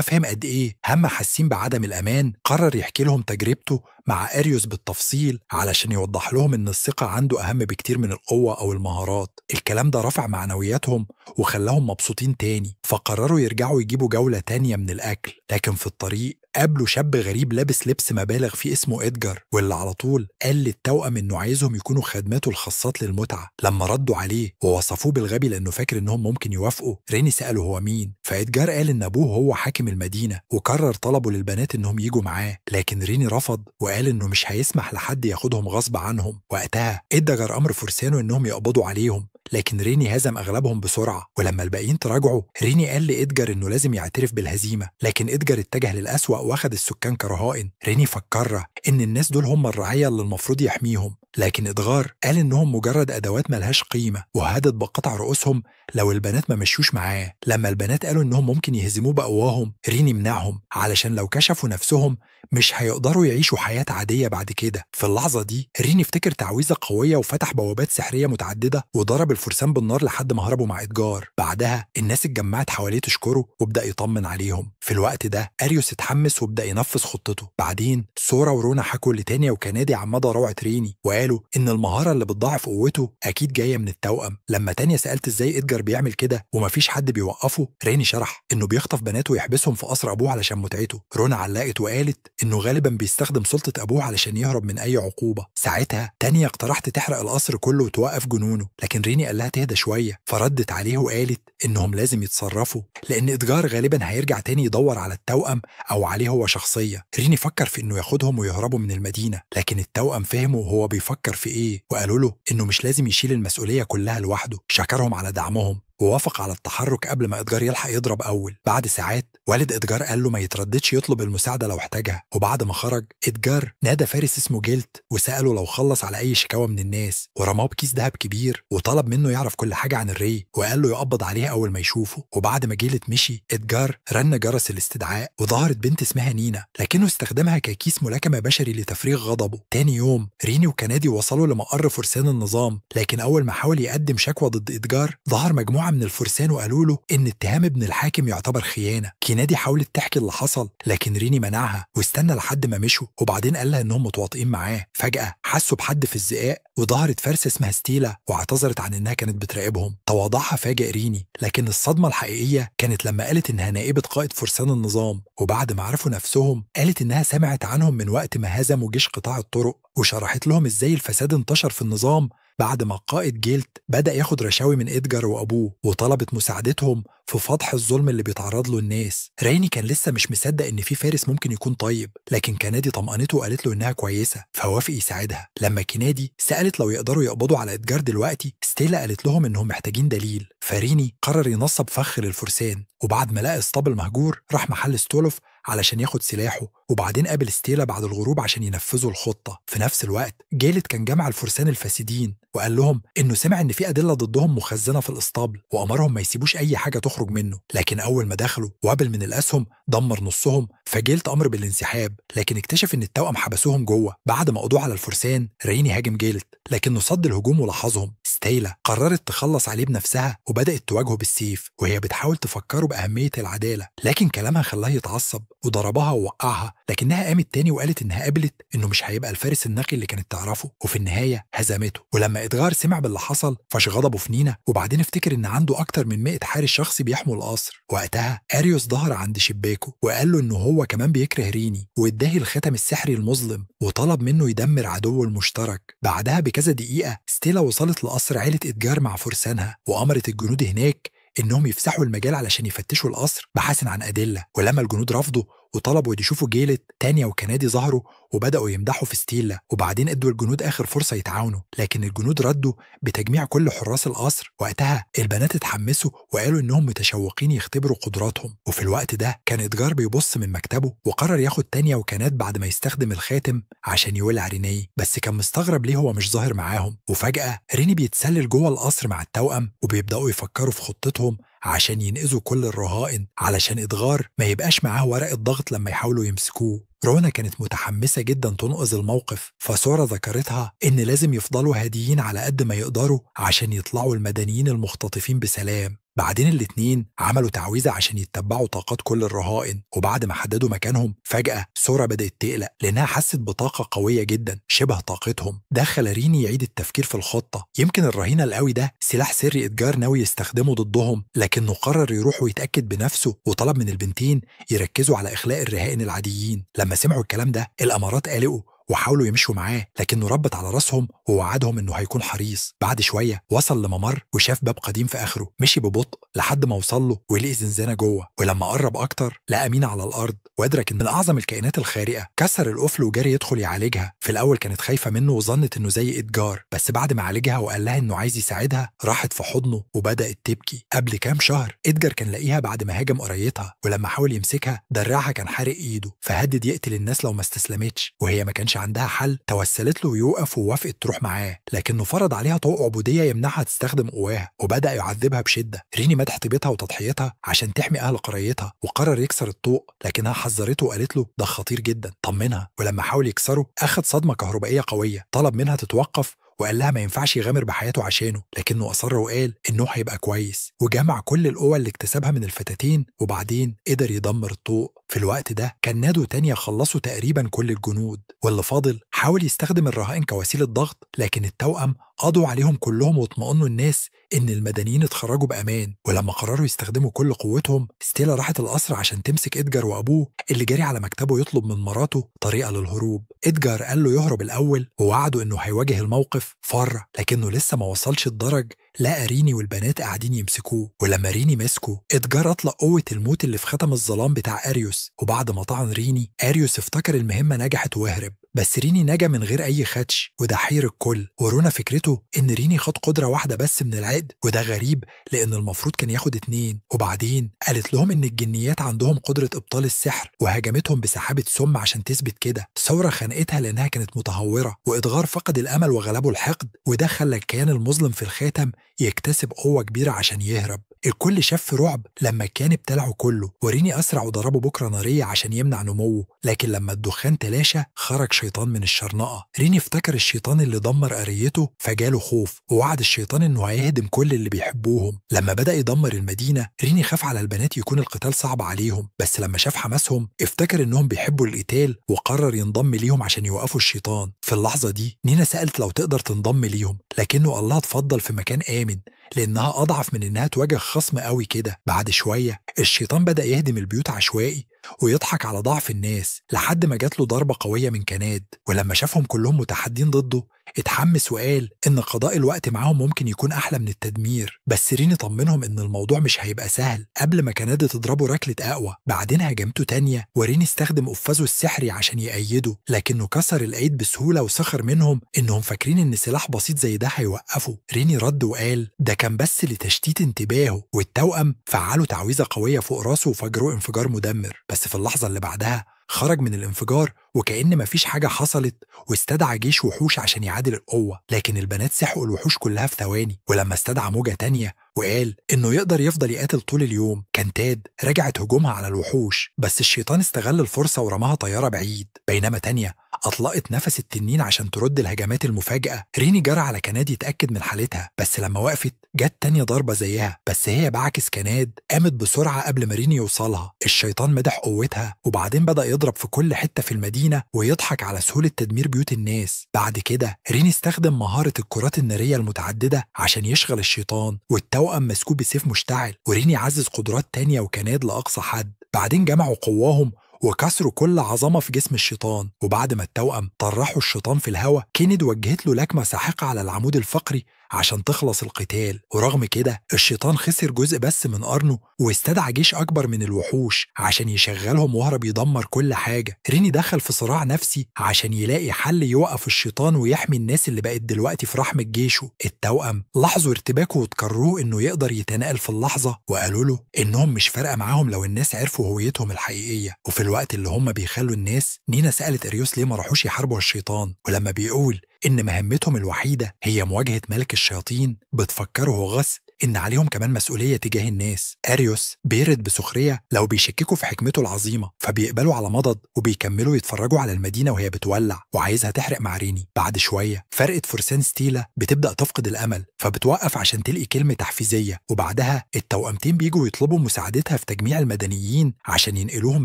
فهم قد ايه هم حاسين بعدم الامان قرر يحكي لهم تجربته مع أريوس بالتفصيل علشان يوضح لهم إن الثقة عنده أهم بكتير من القوة أو المهارات. الكلام ده رفع معنوياتهم وخلاهم مبسوطين تاني، فقرروا يرجعوا يجيبوا جولة تانية من الأكل. لكن في الطريق قابلوا شاب غريب لابس لبس مبالغ فيه اسمه إدجار، واللي على طول قال للتوأم إنه عايزهم يكونوا خدماته الخاصات للمتعة. لما ردوا عليه ووصفوه بالغبي لأنه فاكر إنهم ممكن يوافقوا، ريني سأله هو مين، فإدجار قال إن أبوه هو حاكم المدينة وقرر طلبه للبنات إنهم يجوا معاه، لكن ريني رفض وقال إنه مش هيسمح لحد ياخدهم غصب عنهم. وقتها إدجار أمر فرسانه إنهم يقبضوا عليهم، لكن ريني هزم أغلبهم بسرعة. ولما الباقيين تراجعوا ريني قال لإدجار إنه لازم يعترف بالهزيمة، لكن إدجار اتجه للأسوأ واخد السكان كرهائن. ريني فكر إن الناس دول هم الرعاية اللي المفروض يحميهم، لكن إدغار قال إنهم مجرد أدوات ملهاش قيمة وهدد بقطع رؤوسهم لو البنات ما مشوش معاه. لما البنات قالوا إنهم ممكن يهزموه بقواهم ريني منعهم علشان لو كشفوا نفسهم مش هيقدروا يعيشوا حياة عادية بعد كده. في اللحظة دي ريني افتكر تعويذة قوية وفتح بوابات سحرية متعددة وضرب الفرسان بالنار لحد ما هربوا مع إدجار. بعدها الناس اتجمعت حواليه تشكره وبدأ يطمن عليهم. في الوقت ده أريوس اتحمس وبدأ ينفذ خطته. بعدين سورا ورونا حكوا لتانيا وكنادي عن مدى روعة ريني وقالوا إن المهارة اللي بتضاعف قوته أكيد جاية من التوأم. لما تانيا سألت إزاي إدجار بيعمل كده ومفيش حد بيوقفه، ريني شرح إنه بيخطف بناته ويحبسهم في قصر أبوه علشان متعته. رونا علقت وقالت إنه غالبا بيستخدم سلطة أبوه علشان يهرب من أي عقوبة. ساعتها تانيا اقترحت تحرق القصر كله وتوقف جنونه، لكن ريني قال لها تهدى شوية، فردت عليه وقالت إنهم لازم يتصرفوا لأن إدجار غالبا هيرجع تاني يدور على التوأم أو عليه هو شخصية. ريني فكر في إنه ياخدهم ويهربوا من المدينة، لكن التوأم فهموا هو بيفكر في إيه وقالوا له إنه مش لازم يشيل المسؤولية كلها لوحده. شكرهم على دعمهم ووافق على التحرك قبل ما إدجار يلحق يضرب أول. بعد ساعات والد إدجار قال له ما يترددش يطلب المساعدة لو احتاجها، وبعد ما خرج إدجار نادى فارس اسمه جيلت وسأله لو خلص على أي شكاوى من الناس، ورماه بكيس دهب كبير وطلب منه يعرف كل حاجة عن الري وقال له يقبض عليه أول ما يشوفه. وبعد ما جيلت مشي إدجار رن جرس الاستدعاء وظهرت بنت اسمها نينا، لكنه استخدمها ككيس ملاكمة بشري لتفريغ غضبه. تاني يوم ريني وكنادي وصلوا لمقر فرسان النظام، لكن أول ما حاول يقدم شكوى ضد إدجار ظهر مجموعة من الفرسان وقالوا له إن اتهام ابن الحاكم يعتبر خيانة. كينادي حاولت تحكي اللي حصل لكن ريني منعها واستنى لحد ما مشوا، وبعدين قال لها إنهم متواطئين معاه. فجأة حسوا بحد في الزقاق وظهرت فارسة اسمها ستيلا واعتذرت عن إنها كانت بتراقبهم. تواضعها فاجئ ريني، لكن الصدمة الحقيقية كانت لما قالت إنها نائبة قائد فرسان النظام. وبعد ما عرفوا نفسهم قالت إنها سمعت عنهم من وقت ما هزموا جيش قطاع الطرق، وشرحت لهم إزاي الفساد انتشر في النظام بعد ما قائد جيلت بدأ ياخد رشاوي من إدجار وأبوه، وطلبت مساعدتهم في فضح الظلم اللي بيتعرض له الناس. ريني كان لسه مش مصدق إن في فارس ممكن يكون طيب، لكن كنادي طمأنته وقالت له إنها كويسة فوافق يساعدها. لما كنادي سألت لو يقدروا يقبضوا على إدجار دلوقتي، ستيلا قالت لهم إنهم محتاجين دليل. فريني قرر ينصب فخ للفرسان، وبعد ما لقى اسطبل مهجور راح محل ستولوف علشان ياخد سلاحه، وبعدين قابل ستيلا بعد الغروب عشان ينفذوا الخطة. في نفس الوقت جيلت كان جمع الفرسان الفاسدين وقال لهم إنه سمع إن في أدلة ضدهم مخزنة في الاسطبل، وأمرهم ما يسيبوش أي حاجة تخرج منه. لكن أول ما دخلوا وقابل من الأسهم دمر نصهم، فجيلت أمر بالانسحاب، لكن اكتشف إن التوأم حبسوهم جوه. بعد ما قضوا على الفرسان ريني هاجم جيلت، لكنه صد الهجوم ولاحظهم. ستيلا قررت تخلص عليه بنفسها وبدأت تواجهه بالسيف، وهي بتحاول تفكره بأهمية العدالة، لكن كلامها خلاه يتعصب وضربها ووقعها. لكنها قامت تاني وقالت إنها قبلت إنه مش هيبقى الفارس النقي اللي كانت تعرفه، وفي النهاية هزمته. ولما إدغار سمع باللي حصل فاش غضبه في نينا، وبعدين افتكر إن عنده أكتر من 100 حارس شخصي بيحموا القصر. وقتها أريوس ظهر عند شباكه وقال له إنه هو كمان بيكره ريني، واداه الختم السحري المظلم وطلب منه يدمر عدوه المشترك. بعدها بكذا دقيقة ستيلا وصلت لقصر عيلة إدجار مع فرسانها، وأمرت الجنود هناك إنهم يفسحوا المجال علشان يفتشوا القصر بحثا عن أدلة. ولما الجنود رفضوا وطلبوا يشوفوا جيلت، تانيا وكنادي ظهروا وبدأوا يمدحوا في ستيلا، وبعدين ادوا الجنود آخر فرصة يتعاونوا، لكن الجنود ردوا بتجميع كل حراس القصر. وقتها البنات اتحمسوا وقالوا إنهم متشوقين يختبروا قدراتهم. وفي الوقت ده كان إدجار بيبص من مكتبه وقرر ياخد تانيا وكناد بعد ما يستخدم الخاتم عشان يولع ريني، بس كان مستغرب ليه هو مش ظاهر معاهم. وفجأة ريني بيتسلل جوه القصر مع التوأم، وبيبدأوا يفكروا في خطتهم عشان ينقذوا كل الرهائن علشان إدغار ما يبقاش معاه ورقة ضغط لما يحاولوا يمسكوه. رونا كانت متحمسة جدا تنقذ الموقف، فسورة ذكرتها إن لازم يفضلوا هاديين على قد ما يقدروا عشان يطلعوا المدنيين المختطفين بسلام. بعدين الاتنين عملوا تعويذة عشان يتبعوا طاقات كل الرهائن، وبعد ما حددوا مكانهم فجأة سورة بدأت تقلق لأنها حست بطاقة قوية جدا شبه طاقتهم. ده خلى ريني يعيد التفكير في الخطة. يمكن الرهينة القوي ده سلاح سري إدجار ناوي يستخدمه ضدهم، لكنه قرر يروح ويتأكد بنفسه وطلب من البنتين يركزوا على إخلاء الرهائن العاديين. لما سمعوا الكلام ده الأمارات قلقوا وحاولوا يمشوا معاه، لكنه ربط على راسهم ووعدهم انه هيكون حريص. بعد شويه وصل لممر وشاف باب قديم في اخره، مشي ببطء لحد ما وصل له ولقي زنزانه جوه، ولما قرب اكتر لقى مينا على الارض وادرك ان من اعظم الكائنات الخارقه. كسر القفل وجري يدخل يعالجها. في الاول كانت خايفه منه وظنت انه زي إدجار، بس بعد ما عالجها وقال لها انه عايز يساعدها راحت في حضنه وبدات تبكي. قبل كام شهر إدجار كان لاقيها بعد ما هاجم قريتها، ولما حاول يمسكها دراعها كان حارق ايده، فهدد يقتل الناس لو ما استسلمتش، وهي ما كانش عندها حل توسلت له يوقف ووافقت تروح معاه، لكنه فرض عليها طوق عبوديه يمنعها تستخدم قواها وبدا يعذبها بشده. ريني مدحت بيتها وتضحيتها عشان تحمي اهل قريتها وقرر يكسر الطوق، لكنها حذرته وقالت له ده خطير جدا طمنها. ولما حاول يكسره اخذ صدمه كهربائيه قويه، طلب منها تتوقف وقال لها ما ينفعش يغامر بحياته عشانه، لكنه أصر وقال إنه هيبقى كويس، وجمع كل القوى اللي اكتسبها من الفتاتين وبعدين قدر يدمر الطوق. في الوقت ده كان نادو تانية خلصوا تقريبا كل الجنود، واللي فاضل حاول يستخدم الرهائن كوسيلة ضغط، لكن التوأم قضوا عليهم كلهم واطمئنوا الناس إن المدنيين اتخرجوا بأمان. ولما قرروا يستخدموا كل قوتهم ستيلا راحت القصر عشان تمسك إدجار وأبوه اللي جاري على مكتبه يطلب من مراته طريقة للهروب. إدجار قال له يهرب الأول ووعده إنه هيواجه الموقف فر، لكنه لسه ما وصلش الدرج لقى ريني والبنات قاعدين يمسكوه. ولما ريني مسكه إدجار أطلق قوة الموت اللي في ختم الظلام بتاع أريوس، وبعد ما طعن ريني أريوس افتكر المهمة نجحت وهرب، بس ريني نجا من غير أي خدش وده حير الكل. ورونا فكرته إن ريني خد قدرة واحدة بس من العقد، وده غريب لأن المفروض كان ياخد 2. وبعدين قالت لهم إن الجنيات عندهم قدرة إبطال السحر وهاجمتهم بسحابة سم عشان تثبت كده. ثورة خنقتها لأنها كانت متهورة، وإدغار فقد الأمل وغلبه الحقد، وده خلى الكيان المظلم في الخاتم يكتسب قوة كبيرة عشان يهرب. الكل شاف رعب لما كان ابتلعه كله، وريني أسرع وضربه بكرة نارية عشان يمنع نموه، لكن لما الدخان تلاشى خرج شيطان من الشرنقة. ريني افتكر الشيطان اللي دمر قريته فجاله خوف ووعد الشيطان إنه هيهدم كل اللي بيحبوهم. لما بدأ يدمر المدينة ريني خاف على البنات يكون القتال صعب عليهم، بس لما شاف حماسهم افتكر إنهم بيحبوا القتال وقرر ينضم ليهم عشان يوقفوا الشيطان. في اللحظة دي نينا سألت لو تقدر تنضم ليهم، لكنه قال لها تفضل في مكان آمن لأنها أضعف من إنها تواجه خصم قوي كده. بعد شوية الشيطان بدأ يهدم البيوت عشوائي ويضحك على ضعف الناس لحد ما جات له ضربة قوية من كناد، ولما شافهم كلهم متحدين ضده اتحمس وقال إن قضاء الوقت معاهم ممكن يكون أحلى من التدمير، بس ريني طمنهم إن الموضوع مش هيبقى سهل قبل ما كناد تضربه ركلة أقوى. بعدين هجمته تانية وريني استخدم قفازه السحري عشان يأيده، لكنه كسر الأيد بسهولة وسخر منهم إنهم فاكرين إن سلاح بسيط زي ده هيوقفه. ريني رد وقال ده كان بس لتشتيت انتباهه، والتوأم فعلوا تعويذة قوية فوق راسه وفجروه انفجار مدمر. بس في اللحظة اللي بعدها خرج من الانفجار وكأن مفيش حاجة حصلت، واستدعى جيش وحوش عشان يعادل القوة. لكن البنات سحقوا الوحوش كلها في ثواني، ولما استدعى موجة تانية وقال إنه يقدر يفضل يقاتل طول اليوم، كانتاد رجعت هجومها على الوحوش، بس الشيطان استغل الفرصة ورماها طيارة بعيد. بينما تانية أطلقت نفس التنين عشان ترد الهجمات المفاجئة. ريني جرى على كناد يتأكد من حالتها، بس لما وقفت جت تانية ضربة زيها، بس هي بعكس كناد قامت بسرعة قبل ما ريني يوصلها. الشيطان مدح قوتها وبعدين بدأ يضرب في كل حتة في المدينة ويضحك على سهولة تدمير بيوت الناس. بعد كده ريني استخدم مهارة الكرات النارية المتعددة عشان يشغل الشيطان، والتوأم مسكوه بسيف مشتعل، وريني عزز قدرات تانية وكناد لأقصى حد. بعدين جمعوا قواهم وكسروا كل عظمة في جسم الشيطان، وبعد ما التوأم طرحوا الشيطان في الهواء، كينيد وجهت له لكمة ساحقة على العمود الفقري عشان تخلص القتال. ورغم كده الشيطان خسر جزء بس من قرنه، واستدعى جيش أكبر من الوحوش عشان يشغلهم وهرب يدمر كل حاجة. ريني دخل في صراع نفسي عشان يلاقي حل يوقف الشيطان ويحمي الناس اللي بقت دلوقتي في رحمة جيشه. التوأم لاحظوا ارتباكه وتكرروه إنه يقدر يتنقل في اللحظة، وقالوا له إنهم مش فارقة معاهم لو الناس عرفوا هويتهم الحقيقية. وفي الوقت اللي هم بيخلوا الناس، نينا سألت أريوس ليه ما راحوش يحاربوا الشيطان، ولما بيقول إن مهمتهم الوحيدة هي مواجهة ملك الشياطين، بتفكره غص إن عليهم كمان مسؤولية تجاه الناس. أريوس بيرد بسخرية لو بيشككوا في حكمته العظيمة، فبيقبلوا على مضض وبيكملوا يتفرجوا على المدينة وهي بتولع وعايزها تحرق مع ريني. بعد شوية فرقة فرسان ستيلا بتبدأ تفقد الأمل، فبتوقف عشان تلقي كلمة تحفيزية، وبعدها التوأمتين بيجوا يطلبوا مساعدتها في تجميع المدنيين عشان ينقلوهم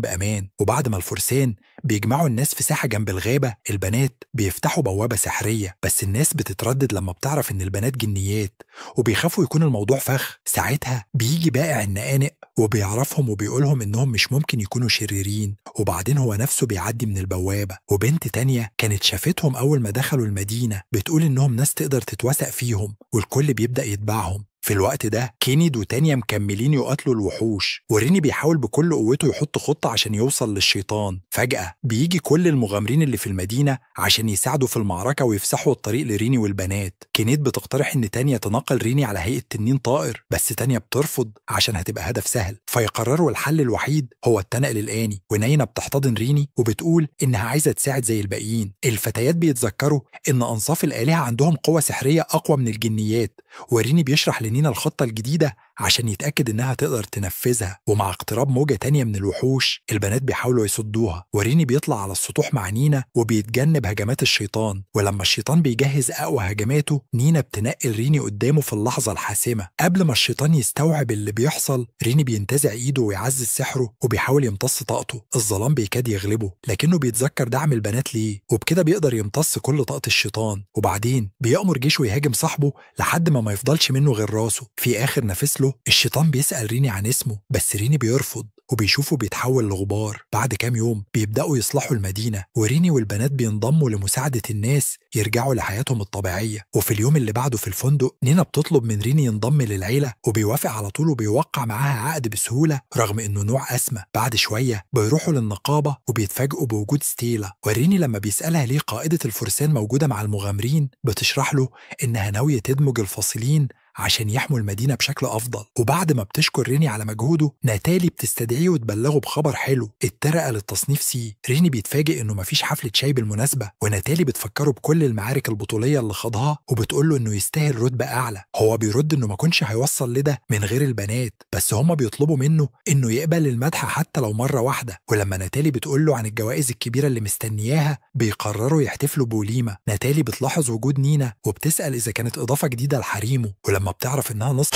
بأمان. وبعد ما الفرسان بيجمعوا الناس في ساحة جنب الغابة، البنات بيفتحوا بوابة سحرية، بس الناس بتتردد لما بتعرف إن البنات جنيات وبيخافوا يكون الموضوع فخ. ساعتها بيجي بائع النقانق وبيعرفهم وبيقولهم إنهم مش ممكن يكونوا شريرين، وبعدين هو نفسه بيعدي من البوابة. وبنت تانية كانت شافتهم أول ما دخلوا المدينة بتقول إنهم ناس تقدر تتوثق فيهم، والكل بيبدأ يتبعهم. في الوقت ده كينيد وتانيا مكملين يقاتلوا الوحوش، وريني بيحاول بكل قوته يحط خطة عشان يوصل للشيطان. فجأة بيجي كل المغامرين اللي في المدينة عشان يساعدوا في المعركة ويفسحوا الطريق لريني والبنات. كينيد بتقترح إن تانيا تنقل ريني على هيئة تنين طائر، بس تانيا بترفض عشان هتبقى هدف سهل، فيقرروا الحل الوحيد هو التنقل الآني. ونينا بتحتضن ريني وبتقول إنها عايزة تساعد زي الباقيين. الفتيات بيتذكروا إن أنصاف الآلهة عندهم قوة سحرية أقوى من الجنيات، وريني بيشرح لنينا الخطة الجديدة عشان يتأكد إنها تقدر تنفذها. ومع اقتراب موجة تانية من الوحوش، البنات بيحاولوا يصدوها، وريني بيطلع على السطوح مع نينا وبيتجنب هجمات الشيطان. ولما الشيطان بيجهز أقوى هجماته، نينا بتنقل ريني قدامه في اللحظة الحاسمة. قبل ما الشيطان يستوعب اللي بيحصل، ريني بينتزع إيده ويعزز سحره وبيحاول يمتص طاقته. الظلام بيكاد يغلبه، لكنه بيتذكر دعم البنات ليه، وبكده بيقدر يمتص كل طاقة الشيطان. وبعدين بيأمر جيشه يهاجم صاحبه لحد ما يفضلش منه غير راسه. في آخر نفس له الشيطان بيسأل ريني عن اسمه، بس ريني بيرفض وبيشوفه بيتحول لغبار. بعد كام يوم بيبدأوا يصلحوا المدينة، وريني والبنات بينضموا لمساعدة الناس يرجعوا لحياتهم الطبيعية. وفي اليوم اللي بعده في الفندق، نينا بتطلب من ريني ينضم للعيلة، وبيوافق على طول وبيوقع معاها عقد بسهولة رغم إنه نوع أسمى. بعد شوية بيروحوا للنقابة وبيتفاجئوا بوجود ستيلا، وريني لما بيسألها ليه قائدة الفرسان موجودة مع المغامرين، بتشرح له إنها ناوية تدمج الفاصلين عشان يحموا المدينة بشكل أفضل. وبعد ما بتشكر ريني على مجهوده، ناتالي بتستدعيه وتبلغه بخبر حلو، اترقى للتصنيف سي. ريني بيتفاجئ إنه مفيش حفلة شاي بالمناسبة، وناتالي بتفكره بكل المعارك البطولية اللي خاضها وبتقول له إنه يستاهل رتبة أعلى. هو بيرد إنه ما كانش هيوصل لده من غير البنات، بس هما بيطلبوا منه إنه يقبل المدح حتى لو مرة واحدة. ولما ناتالي بتقول له عن الجوائز الكبيرة اللي مستنياها، بيقرروا يحتفلوا بوليمة. ناتالي بتلاحظ وجود نينا وبتسأل إذا كانت إضافة جديدة لحريمه، ولما بتعرف إنها نص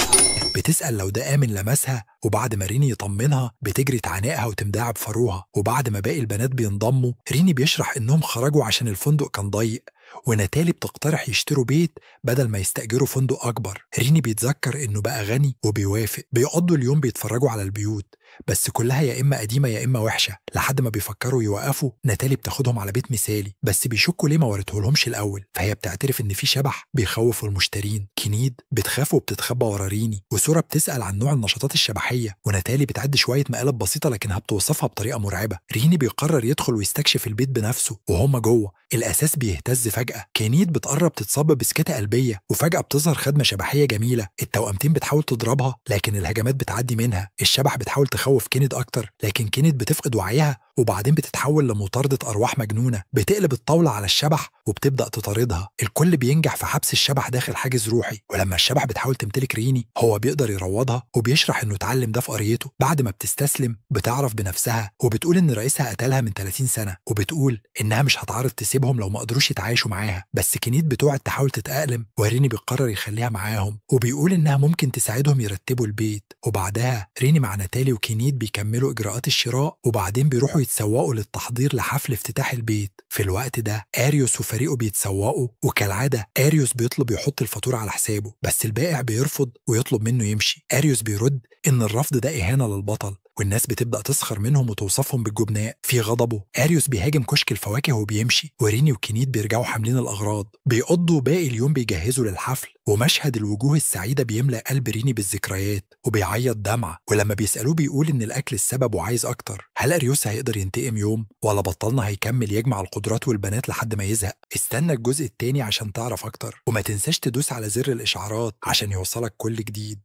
بتسأل لو ده آمن لمسها، وبعد ما ريني يطمنها بتجري تعانقها وتمدعها بفروها. وبعد ما باقي البنات بينضموا، ريني بيشرح إنهم خرجوا عشان الفندق كان ضيق، وناتالي بتقترح يشتروا بيت بدل ما يستأجروا فندق أكبر. ريني بيتذكر إنه بقى غني وبيوافق. بيقضوا اليوم بيتفرجوا على البيوت، بس كلها يا إما قديمة يا إما وحشة، لحد ما بيفكروا يوقفوا. ناتالي بتاخدهم على بيت مثالي، بس بيشكوا ليه ما وريتهولهمش الأول. فهي بتعترف إن في شبح بيخوف المشترين. كينيد بتخاف وبتتخبى ورا ريني، وسورة بتسأل عن نوع النشاطات الشبحية، وناتالي بتعد شوية مقالب بسيطة لكنها بتوصفها بطريقة مرعبة. ريني بيقرر يدخل ويستكشف البيت بنفسه، وهما جوه الأساس بيهتز فجأة. كينيد بتقرب تتصاب بسكتة قلبية، وفجأة بتظهر خدمة شبحية جميلة. التوأمتين بتحاول تضربها لكن الهجمات بتعدي منها. الشبح بتحاول تخوف كينيد أكتر، لكن كينيد بتفقد وعيها، وبعدين بتتحول لمطاردة أرواح مجنونة. بتقلب الطاولة على الشبح وبتبدأ تطاردها. الكل بينجح في حبس الشبح داخل حاجز روحي، ولما الشبح بتحاول تمتلك ريني هو بيقدر يروضها، وبيشرح إنه اتعلم ده في قريته. بعد ما بتستسلم بتعرف بنفسها، وبتقول إن رئيسها قتلها من 30 سنة، وبتقول إنها مش هتعرف تسيبهم لو ما قدروش يتعايشوا معاها. بس كينيد بتوعد تحاول تتأقلم، وريني بيقرر يخليها معاهم، وبيقول إنها ممكن تساعدهم يرتبوا البيت. وبعدها ريني مع ناتالي وكينيد بيكملوا إجراءات الشراء، وبعدين بيروحوا يتسوقوا للتحضير لحفل افتتاح البيت. في الوقت ده آريوس وفريقه بيتسوقوا، وكالعادة آريوس بيطلب يحط الفاتورة على حسابه، بس البائع بيرفض ويطلب منه يمشي. آريوس بيرد إن الرفض ده إهانة للبطل، والناس بتبدأ تسخر منهم وتوصفهم بالجبناء. في غضبه آريوس بيهاجم كشك الفواكه وبيمشي، وريني وكينيد بيرجعوا حاملين الأغراض. بيقضوا باقي اليوم بيجهزوا للحفل، ومشهد الوجوه السعيدة بيملأ قلب ريني بالذكريات، وبيعيط دمعة. ولما بيسألوه بيقول إن الأكل السبب وعايز أكتر. هل أريوس هيقدر ينتقم يوم، ولا بطلنا هيكمل يجمع القدرات والبنات لحد ما يزهق؟ استنى الجزء التاني عشان تعرف أكتر، وما تنساش تدوس على زر الإشعارات عشان يوصلك كل جديد.